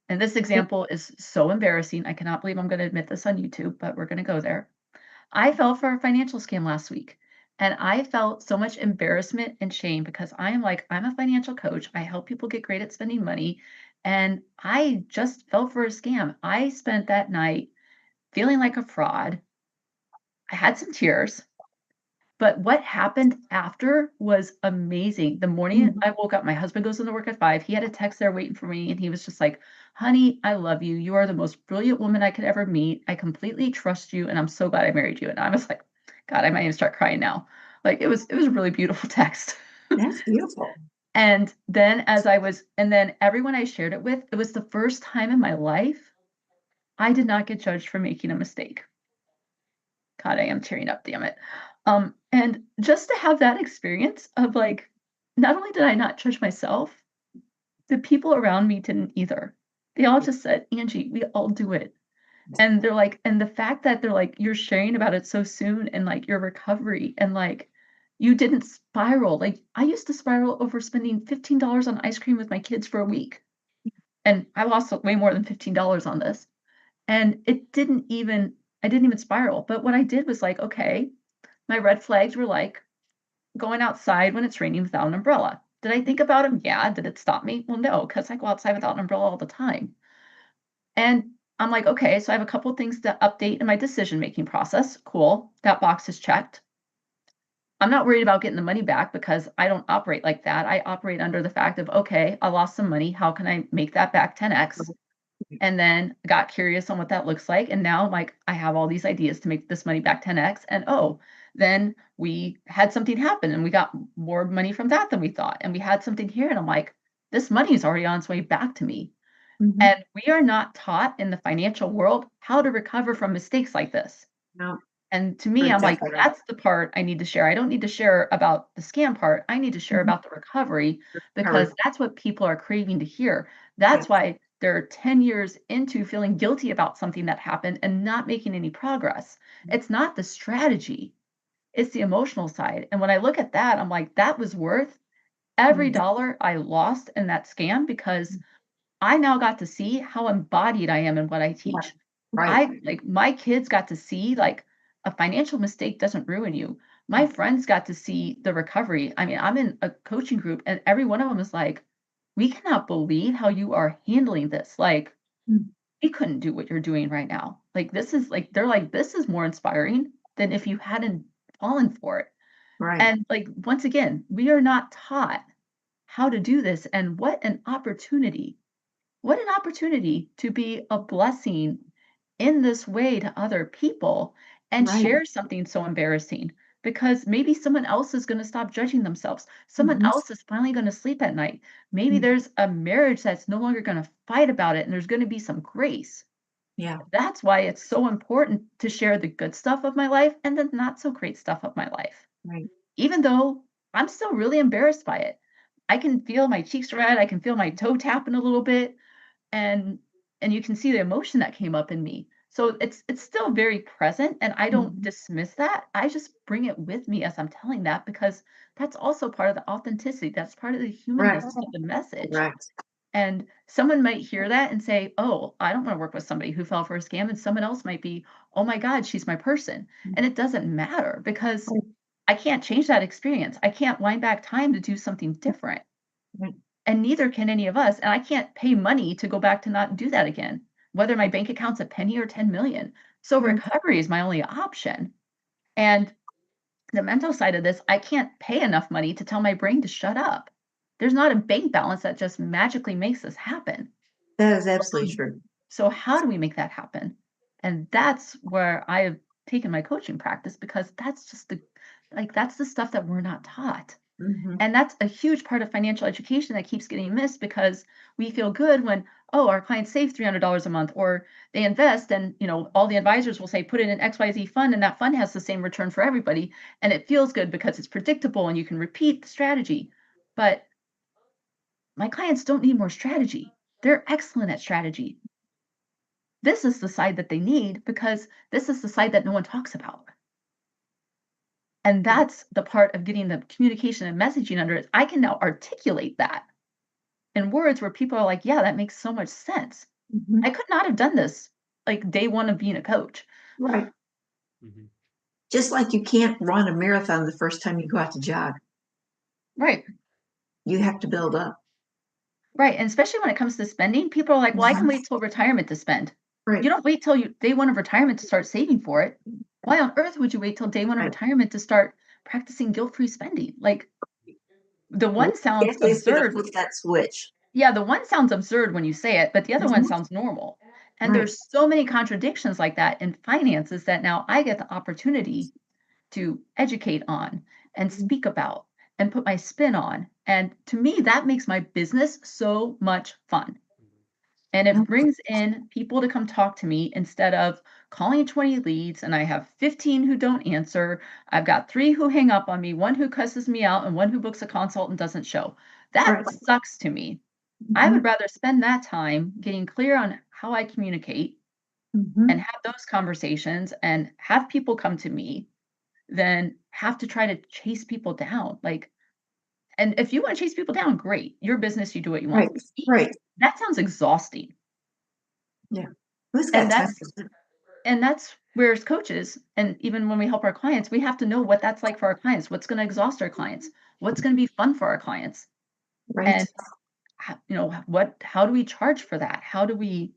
Speaker 3: And this example is so embarrassing. I cannot believe I'm going to admit this on YouTube, but we're going to go there. I fell for a financial scam last week. And I felt so much embarrassment and shame because I'm a financial coach. I help people get great at spending money. And I just fell for a scam. I spent that night feeling like a fraud. I had some tears. But what happened after was amazing. The morning
Speaker 2: Mhm.
Speaker 3: I woke up, my husband goes into work at 5. He had a text there waiting for me, and he was just like, "Honey, I love you. You are the most brilliant woman I could ever meet. I completely trust you, and I'm so glad I married you." And I was like, God, I might even start crying now. Like it was a really beautiful text.
Speaker 2: That's beautiful.
Speaker 3: And then and then everyone I shared it with, it was the first time in my life I did not get judged for making a mistake. God, I am tearing up, damn it. And just to have that experience of like, not only did I not judge myself, the people around me didn't either. They all just said, Angie, we all do it. And they're like, and the fact that they're like, you're sharing about it so soon and like your recovery and like you didn't spiral. Like I used to spiral over spending $15 on ice cream with my kids for a week. And I lost way more than $15 on this. And I didn't even spiral. But what I did was like, okay, my red flags were like going outside when it's raining without an umbrella. Did I think about them? Yeah. Did it stop me? Well, no, because I go outside without an umbrella all the time. And I'm like, okay, so I have a couple things to update in my decision-making process. Cool. That box is checked. I'm not worried about getting the money back because I don't operate like that. I operate under the fact of, okay, I lost some money. How can I make that back 10x? And then got curious on what that looks like. And now, like, I have all these ideas to make this money back 10x. And oh, then we had something happen and we got more money from that than we thought. And we had something here. And I'm like, this money is already on its way back to me.
Speaker 2: Mhm.
Speaker 3: And we are not taught in the financial world how to recover from mistakes like this.
Speaker 2: No,
Speaker 3: And to me,
Speaker 2: you're
Speaker 3: I'm like,
Speaker 2: definitely right.
Speaker 3: that's the part I need to share. I don't need to share about the scam part. I need to share
Speaker 2: Mhm.
Speaker 3: about the recovery because
Speaker 2: Recovery.
Speaker 3: that's what people are craving to hear.
Speaker 2: Yeah.
Speaker 3: That's why they're 10 years into feeling guilty about something that happened and not making any progress. It's not the strategy, it's the emotional side. And when I look at that, I'm like, that was worth every
Speaker 2: Mhm.
Speaker 3: dollar I lost in that scam because I now got to see how embodied I am in what I
Speaker 2: Right.
Speaker 3: teach.
Speaker 2: Right.
Speaker 3: I like my kids got to see like a financial mistake doesn't ruin you. My friends got to see the recovery. I mean, I'm in a coaching group and every one of them is like, we cannot believe how you are handling this. Like,
Speaker 2: Mm.
Speaker 3: we couldn't do what you're doing right now. Like, this is like, they're like, this is more inspiring than if you hadn't fallen for it.
Speaker 2: Right.
Speaker 3: And like, once again, we are not taught how to do this. And what an opportunity to be a blessing in this way to other people and
Speaker 2: Right.
Speaker 3: share something so embarrassing because maybe someone else is going to stop judging themselves. Someone
Speaker 2: Mhm.
Speaker 3: else is finally going to sleep at night. Maybe
Speaker 2: Mm.
Speaker 3: there's a marriage that's no longer going to fight about it and there's going to be some grace.
Speaker 2: Yeah.
Speaker 3: That's why it's so important to share the good stuff of my life and the not so great stuff of my life.
Speaker 2: Right.
Speaker 3: Even though I'm still really embarrassed by it. I can feel my cheeks red. I can feel my toe tapping a little bit and you can see the emotion that came up in me. So it's still very present and I don't
Speaker 2: Mhm.
Speaker 3: dismiss that. I just bring it with me as I'm telling that because that's also part of the authenticity. That's part of the
Speaker 2: Right.
Speaker 3: humanness of the message.
Speaker 2: Correct.
Speaker 3: And someone might hear that and say, "Oh, I don't want to work with somebody who fell for a scam." And someone else might be, "Oh my God, she's my person." And it doesn't matter because I can't change that experience. I can't wind back time to do something different.
Speaker 2: Right.
Speaker 3: And neither can any of us, and I can't pay money to go back to not do that again, whether my bank account's a penny or 10,000,000. So
Speaker 2: Right.
Speaker 3: recovery is my only option. And the mental side of this, I can't pay enough money to tell my brain to shut up. There's not a bank balance that just magically makes this happen.
Speaker 2: That is absolutely true.
Speaker 3: So how do we make that happen? And that's where I have taken my coaching practice because that's just that's the stuff that we're not taught.
Speaker 2: Mhm.
Speaker 3: And that's a huge part of financial education that keeps getting missed because we feel good when, oh, our clients save $300 a month or they invest and, all the advisors will say, put it in XYZ fund and that fund has the same return for everybody. And it feels good because it's predictable and you can repeat the strategy. But my clients don't need more strategy. They're excellent at strategy. this is the side that they need because this is the side that no one talks about. And that's the part of getting the communication and messaging under it. I can now articulate that in words where people are like, yeah, that makes so much sense.
Speaker 2: Mhm.
Speaker 3: I could not have done this like day one of being a coach.
Speaker 2: Right.
Speaker 1: Mhm.
Speaker 2: Just like you can't run a marathon the first time you go out to jog.
Speaker 3: Right.
Speaker 2: You have to build up.
Speaker 3: Right. And especially when it comes to spending, people are like, well, I can wait till retirement to spend.
Speaker 2: Right.
Speaker 3: You don't wait till day one of retirement to start saving for it. Why on earth would you wait till day one of
Speaker 2: Right.
Speaker 3: retirement to start practicing guilt-free spending? Like the
Speaker 2: When
Speaker 3: one sounds
Speaker 2: exactly is going to
Speaker 3: absurd.
Speaker 2: flip that switch?
Speaker 3: Yeah, the one sounds absurd when you say it, but the other one
Speaker 2: Mhm.
Speaker 3: sounds normal. And
Speaker 2: Right.
Speaker 3: there's so many contradictions like that in finances that now I get the opportunity to educate on and
Speaker 2: Mhm.
Speaker 3: speak about and put my spin on. And to me, that makes my business so much fun. And it
Speaker 2: No.
Speaker 3: brings in people to come talk to me instead of calling 20 leads and I have 15 who don't answer. I've got 3 who hang up on me, 1 who cusses me out, and 1 who books a consult and doesn't show. That
Speaker 2: Right.
Speaker 3: sucks to me. I would
Speaker 2: Mhm.
Speaker 3: rather spend that time getting clear on how I communicate and
Speaker 2: Mhm.
Speaker 3: have those conversations and have people come to me than have to try to chase people down. Like, and if you want to chase people down, great. Your business, you do what you want.
Speaker 2: Right. Right.
Speaker 3: That sounds exhausting.
Speaker 2: Yeah. Who's
Speaker 3: And
Speaker 2: got time
Speaker 3: that's
Speaker 2: for that?
Speaker 3: and that's where as coaches, and even when we help our clients, we have to know what that's like for our clients, what's going to exhaust our clients, what's going to be fun for our clients.
Speaker 2: Right.
Speaker 3: And how do we charge for that? How do we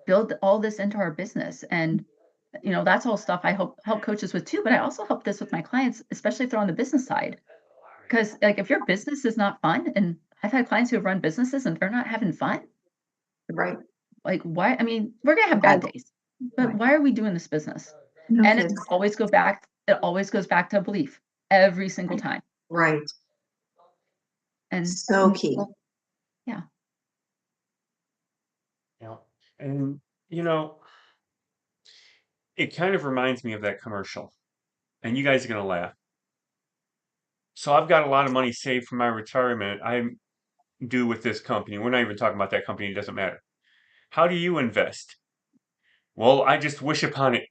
Speaker 3: build all this into our business? And that's all stuff I help coaches with too, but I also help this with my clients, especially if they're on the business side. Because like if your business is not fun, and I've had clients who have run businesses and they're not having fun,
Speaker 2: Right.
Speaker 3: like why? I mean, we're gonna have
Speaker 2: Right.
Speaker 3: bad days, but
Speaker 2: Right.
Speaker 3: why are we doing this business?
Speaker 2: No
Speaker 3: And
Speaker 2: kidding.
Speaker 3: it always goes back to belief every single time.
Speaker 2: Right.
Speaker 3: And
Speaker 2: So key.
Speaker 3: yeah.
Speaker 1: Yeah. And, you know, it kind of reminds me of that commercial. And you guys are going to laugh. So I've got a lot of money saved for my retirement. I do with this company. We're not even talking about that company. It doesn't matter. How do you invest? Well, I just wish upon it.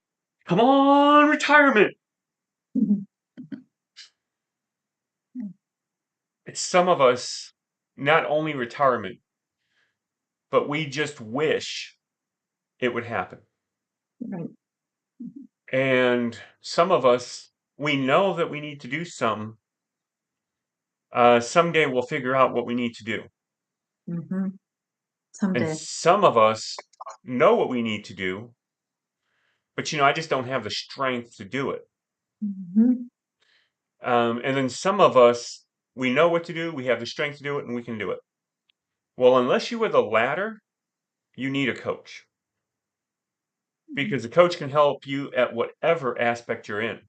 Speaker 1: Come on, retirement.
Speaker 2: Mhm.
Speaker 1: It's some of us, not only retirement, but we just wish it would happen.
Speaker 2: Right.
Speaker 1: And some of us, we know that we need to do something. Someday we'll figure out what we need to do.
Speaker 2: Mm-hmm.
Speaker 1: And
Speaker 2: Someday.
Speaker 1: some of us know what we need to do, but I just don't have the strength to do it.
Speaker 2: Mm-hmm.
Speaker 1: And then some of us, we know what to do, we have the strength to do it, and we can do it. Well, unless you are the latter, you need a coach because the coach can help you at whatever aspect you're in.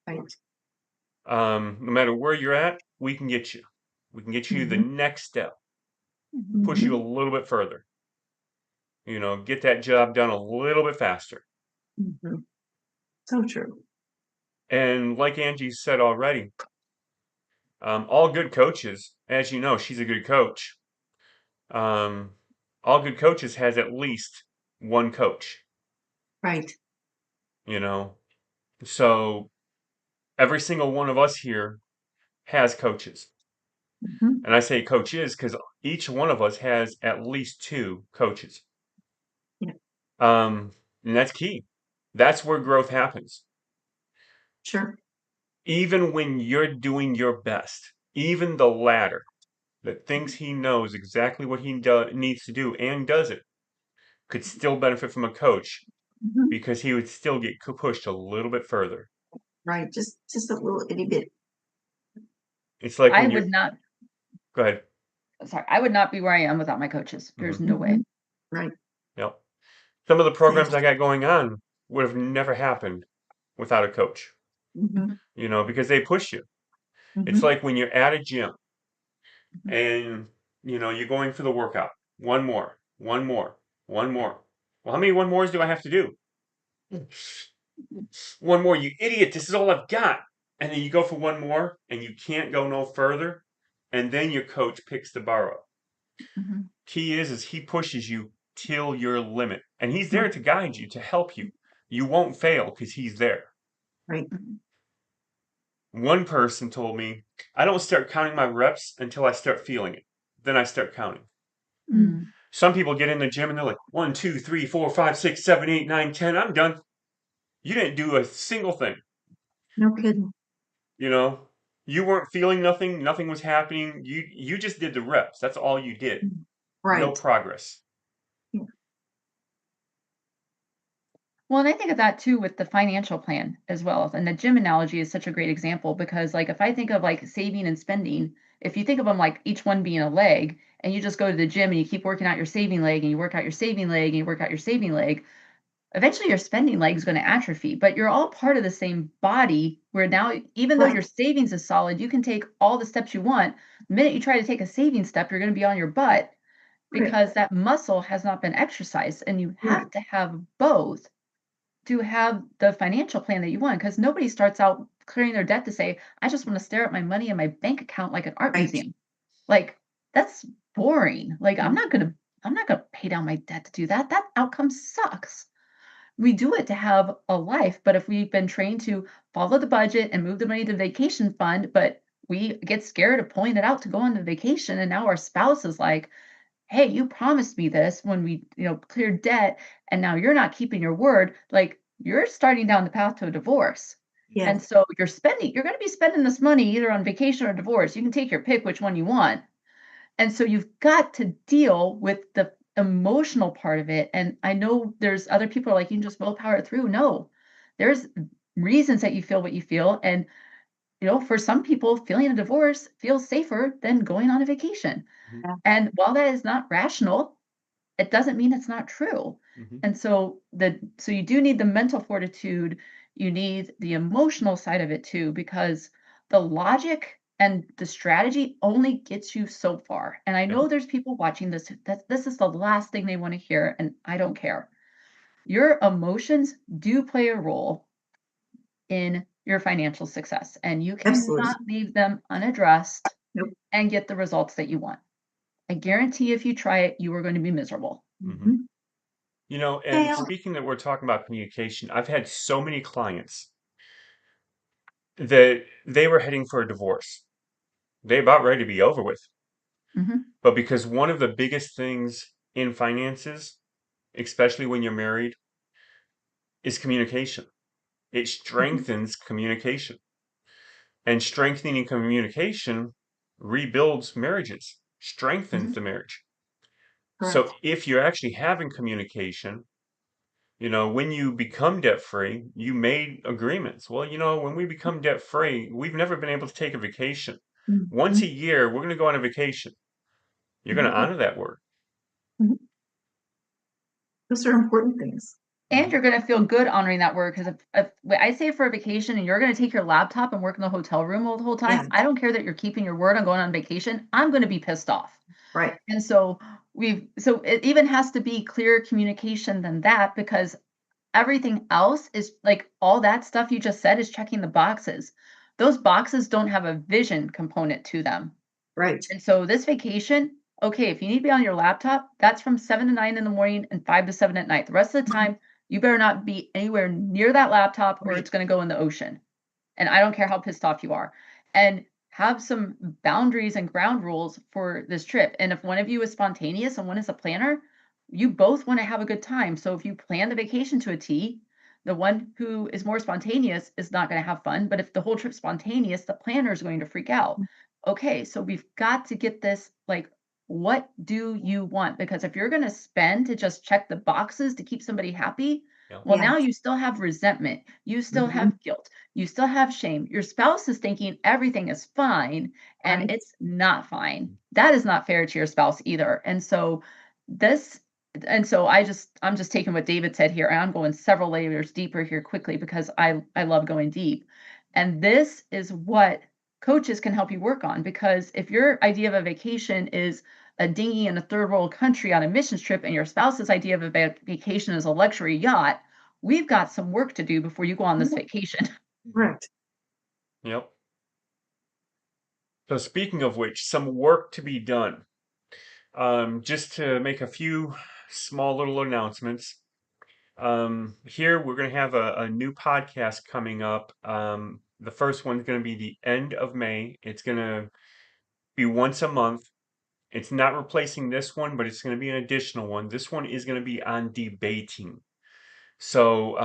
Speaker 2: Right.
Speaker 1: No matter where you're at, we can get you. We can get you the
Speaker 2: Mm-hmm.
Speaker 1: next step, push you a
Speaker 2: Mm-hmm.
Speaker 1: little bit further. Get that job done a little bit faster.
Speaker 2: Mm-hmm. So true.
Speaker 1: And like Angie said already, all good coaches, as you know, she's a good coach. Um, all good coaches has at least one coach.
Speaker 2: Right.
Speaker 1: You know, so every single one of us here has coaches,
Speaker 2: Mm-hmm.
Speaker 1: and I say coaches because each one of us has at least two coaches.
Speaker 2: Yeah.
Speaker 1: And that's key. That's where growth happens.
Speaker 2: Sure.
Speaker 1: Even when you're doing your best, even the latter that thinks he knows exactly what he needs to do and does it could still benefit from a coach
Speaker 2: Mm-hmm.
Speaker 1: because he would still get pushed a little bit further.
Speaker 2: Right. Just a little itty bit.
Speaker 1: It's like
Speaker 3: I
Speaker 1: when you're,
Speaker 3: would not
Speaker 1: go ahead.
Speaker 3: sorry, I would not be where I am without my coaches. There's
Speaker 1: Hmm.
Speaker 3: no
Speaker 2: Mm-hmm.
Speaker 3: way.
Speaker 2: Right.
Speaker 1: Yep. Some of the programs
Speaker 2: Exactly.
Speaker 1: I got going on would have never happened without a coach,
Speaker 2: Mm-hmm.
Speaker 3: Mhm,
Speaker 1: because they push you. It's
Speaker 2: Mm-hmm.
Speaker 1: like when you're at a gym
Speaker 3: mhm,
Speaker 1: and, you're going for the workout. One more, one more, one more. Well, how many one mores do I have to do? One more, you idiot. This is all I've got. And then you go for one more and you can't go no further. And then your coach picks the bar up.
Speaker 3: mhm.
Speaker 1: Key is he pushes you till your limit. And he's there to guide you, to help you. You won't fail because he's there.
Speaker 2: Right.
Speaker 3: Mhm.
Speaker 1: One person told me, I don't start counting my reps until I start feeling it. Then I start counting.
Speaker 3: Mm.
Speaker 1: Some people get in the gym and they're like, 1, 2, 3, 4, 5, 6, 7, 8, 9, 10. I'm done. You didn't do a single thing.
Speaker 2: No kidding.
Speaker 1: You know, you weren't feeling nothing. Nothing was happening. You just did the reps. That's all you did. No
Speaker 2: Right.
Speaker 1: progress.
Speaker 2: Yeah.
Speaker 3: Well, and I think of that too with the financial plan as well. And the gym analogy is such a great example because, like, if I think of like saving and spending, if you think of them like each one being a leg, and you just go to the gym and you keep working out your saving leg and you work out your saving leg and you work out your saving leg, eventually your spending leg is going to atrophy. But you're all part of the same body where now, even though
Speaker 2: Right.
Speaker 3: your savings is solid, you can take all the steps you want. The minute you try to take a saving step, you're going to be on your butt
Speaker 2: Right.
Speaker 3: because that muscle has not been exercised. And you
Speaker 2: Right.
Speaker 3: have to have both to have the financial plan that you want, because nobody starts out clearing their debt to say, I just want to stare at my money in my bank account like an art
Speaker 2: Right.
Speaker 3: museum. Like, that's boring. Like,
Speaker 2: Mhm.
Speaker 3: I'm not gonna pay down my debt to do that. That outcome sucks. We do it to have a life, but if we've been trained to follow the budget and move the money to the vacation fund, but we get scared of pulling it out to go on the vacation, and now our spouse is like, hey, you promised me this when we, cleared debt, and now you're not keeping your word. Like, you're starting down the path to a divorce.
Speaker 2: Yeah.
Speaker 3: And so you're going to be spending this money either on vacation or divorce. You can take your pick which one you want. And so you've got to deal with the emotional part of it. And I know there's other people are like, you can just willpower it through. No, there's reasons that you feel what you feel. And, for some people, feeling a divorce feels safer than going on a vacation.
Speaker 1: Mhm.
Speaker 2: Yeah.
Speaker 3: And while that is not rational, it doesn't mean it's not true.
Speaker 1: Mhm.
Speaker 3: And so you do need the mental fortitude, you need the emotional side of it too, because the logic and the strategy only gets you so far. And I
Speaker 1: Yep.
Speaker 3: know there's people watching this that this is the last thing they want to hear, and I don't care. Your emotions do play a role in your financial success, and you
Speaker 2: Absolutely.
Speaker 3: cannot leave them unaddressed
Speaker 2: Nope.
Speaker 3: and get the results that you want. I guarantee if you try it, you are going to be miserable.
Speaker 1: Mhm.
Speaker 2: Mhm.
Speaker 1: And
Speaker 2: Fail.
Speaker 1: speaking that we're talking about communication, I've had so many clients that they were heading for a divorce. They about ready to be over with.
Speaker 3: Mhm,
Speaker 1: But because one of the biggest things in finances, especially when you're married, is communication. It
Speaker 2: Mhm.
Speaker 1: strengthens communication. And strengthening communication rebuilds marriages, strengthens
Speaker 3: mhm,
Speaker 1: the marriage. So
Speaker 2: Correct.
Speaker 1: if you're actually having communication, when you become debt free, you made agreements. Well, when we become debt free, we've never been able to take a vacation. Once a
Speaker 2: Mhm.
Speaker 1: year, we're going to go on a vacation. You're going to
Speaker 2: Mhm.
Speaker 1: honor that word.
Speaker 2: Mhm. Those are important things.
Speaker 3: and
Speaker 1: Mhm.
Speaker 3: you're gonna feel good honoring that word, 'cause if I say for a vacation and you're gonna take your laptop and work in the hotel room all the whole
Speaker 2: Yeah.
Speaker 3: time, I don't care that you're keeping your word on going on vacation, I'm gonna be pissed off.
Speaker 2: Right.
Speaker 3: And so it even has to be clearer communication than that, because everything else is like all that stuff you just said is checking the boxes. Those boxes don't have a vision component to them.
Speaker 2: Right.
Speaker 3: And so this vacation, okay, if you need to be on your laptop, that's from 7 to 9 in the morning and 5 to 7 at night. The rest of the
Speaker 2: Mhm.
Speaker 3: time, you better not be anywhere near that laptop or
Speaker 2: Right.
Speaker 3: it's going to go in the ocean. And I don't care how pissed off you are. And have some boundaries and ground rules for this trip. And if one of you is spontaneous and one is a planner, you both want to have a good time. So if you plan the vacation to a T, the one who is more spontaneous is not going to have fun. But if the whole trip's spontaneous, the planner is going to freak out. Okay, so we've got to get this like, what do you want? Because if you're going to spend to just check the boxes to keep somebody happy,
Speaker 1: Yeah.
Speaker 3: well,
Speaker 2: Yeah.
Speaker 3: now you still have resentment, you still
Speaker 2: Mhm.
Speaker 3: have guilt, you still have shame. Your spouse is thinking everything is fine and
Speaker 2: Right.
Speaker 3: it's not fine. That is not fair to your spouse either. This I'm just taking what David said here, and I'm going several layers deeper here quickly because I love going deep. And this is what coaches can help you work on, because if your idea of a vacation is a dinghy in a third world country on a missions trip and your spouse's idea of a vacation is a luxury yacht, we've got some work to do before you go on this
Speaker 2: Yeah.
Speaker 3: vacation.
Speaker 1: Mhm.
Speaker 2: Correct.
Speaker 1: Yep. So speaking of which, some work to be done. Just to make a few small little announcements. Here we're going to have a new podcast coming up. The first one's going to be the end of May. It's going to be once a month. It's not replacing this one, but it's going to be an additional one. This one is going to be on debating. So,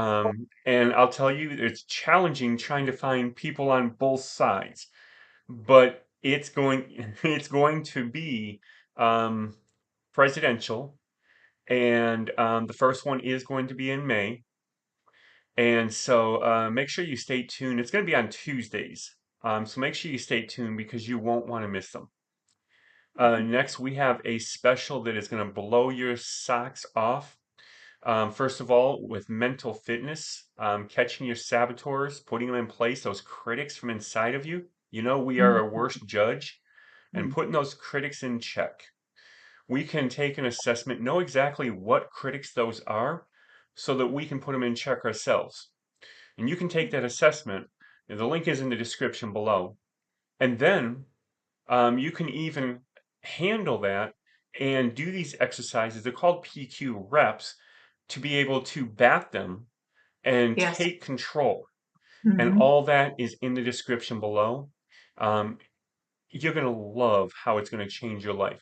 Speaker 1: and I'll tell you, it's challenging trying to find people on both sides, but it's going to be um, presidential, and the first one is going to be in May. And so make sure you stay tuned. It's going to be on Tuesdays. So make sure you stay tuned because you won't want to miss them. Next, we have a special that is going to blow your socks off. First of all, with mental fitness, catching your saboteurs, putting them in place, those critics from inside of you. You know, we are a worst judge, and
Speaker 2: Mhm.
Speaker 1: putting those critics in check. We can take an assessment, know exactly what critics those are, so that we can put them in check ourselves. And you can take that assessment, and the link is in the description below. And then you can even handle that and do these exercises. They're called PQ reps to be able to bat them and
Speaker 2: Yes.
Speaker 1: take control. And
Speaker 2: Hmm.
Speaker 1: all that is in the description below. Um, you're going to love how it's going to change your life.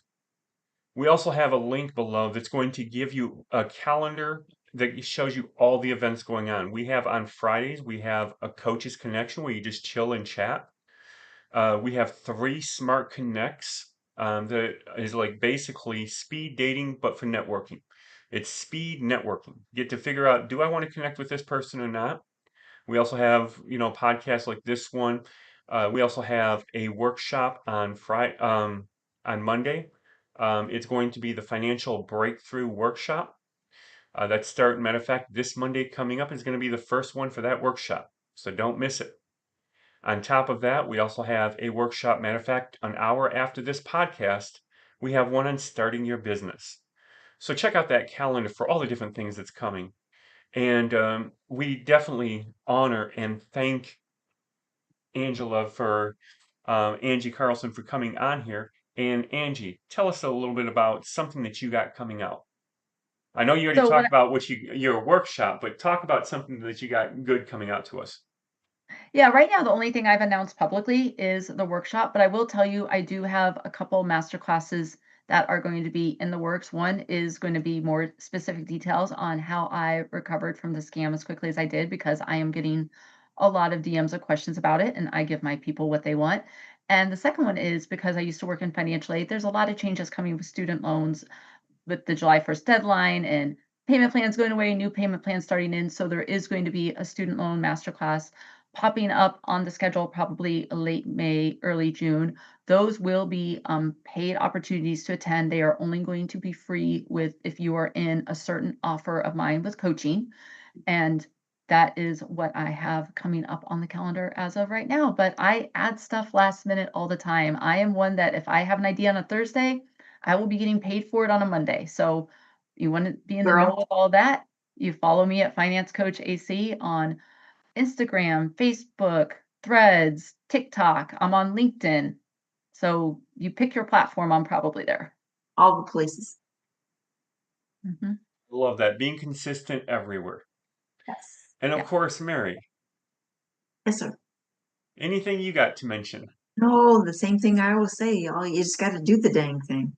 Speaker 1: We also have a link below that's going to give you a calendar that shows you all the events going on. We have on Fridays, we have a coaches connection where you just chill and chat. We have 3 smart connects that is like basically speed dating, but for networking. It's speed networking. Get to figure out, do I want to connect with this person or not? We also have, podcasts like this one. We also have a workshop on on Monday. It's going to be the financial breakthrough workshop. Matter of fact, this Monday coming up is going to be the first one for that workshop. So don't miss it. On top of that, we also have a workshop. Matter of fact, an hour after this podcast, we have one on starting your business. So check out that calendar for all the different things that's coming. And we definitely honor and thank Angela for Angie Carlson for coming on here. And Angie, tell us a little bit about something that you got coming out. I know you already
Speaker 3: So what
Speaker 1: talked about your workshop, but talk about something that you got good coming out to us.
Speaker 3: Yeah, right now the only thing I've announced publicly is the workshop, but I will tell you I do have a couple master classes that are going to be in the works. One is going to be more specific details on how I recovered from the scam as quickly as I did because I am getting a lot of DMs of questions about it and I give my people what they want. And the second one is because I used to work in financial aid, there's a lot of changes coming with student loans with the July 1st deadline and payment plans going away, new payment plans starting in. So there is going to be a student loan masterclass popping up on the schedule probably late May, early June. Those will be paid opportunities to attend. They are only going to be free with if you are in a certain offer of mine with coaching. And that is what I have coming up on the calendar as of right now. But I add stuff last minute all the time. I am one that if I have an idea on a Thursday, I will be getting paid for it on a Monday. So you want to be in the know
Speaker 2: Girl,
Speaker 3: of all that? You follow me at Finance Coach AC on Instagram, Facebook, Threads, TikTok. I'm on LinkedIn. So you pick your platform, I'm probably there.
Speaker 2: all the places.
Speaker 3: Mhm.
Speaker 1: Love that. Being consistent everywhere.
Speaker 2: Yes.
Speaker 1: And of
Speaker 3: Yeah.
Speaker 1: course, Mary,
Speaker 2: Yes, sir.
Speaker 1: anything you got to mention?
Speaker 2: No, the same thing I always say, y'all. You just got to do the dang thing.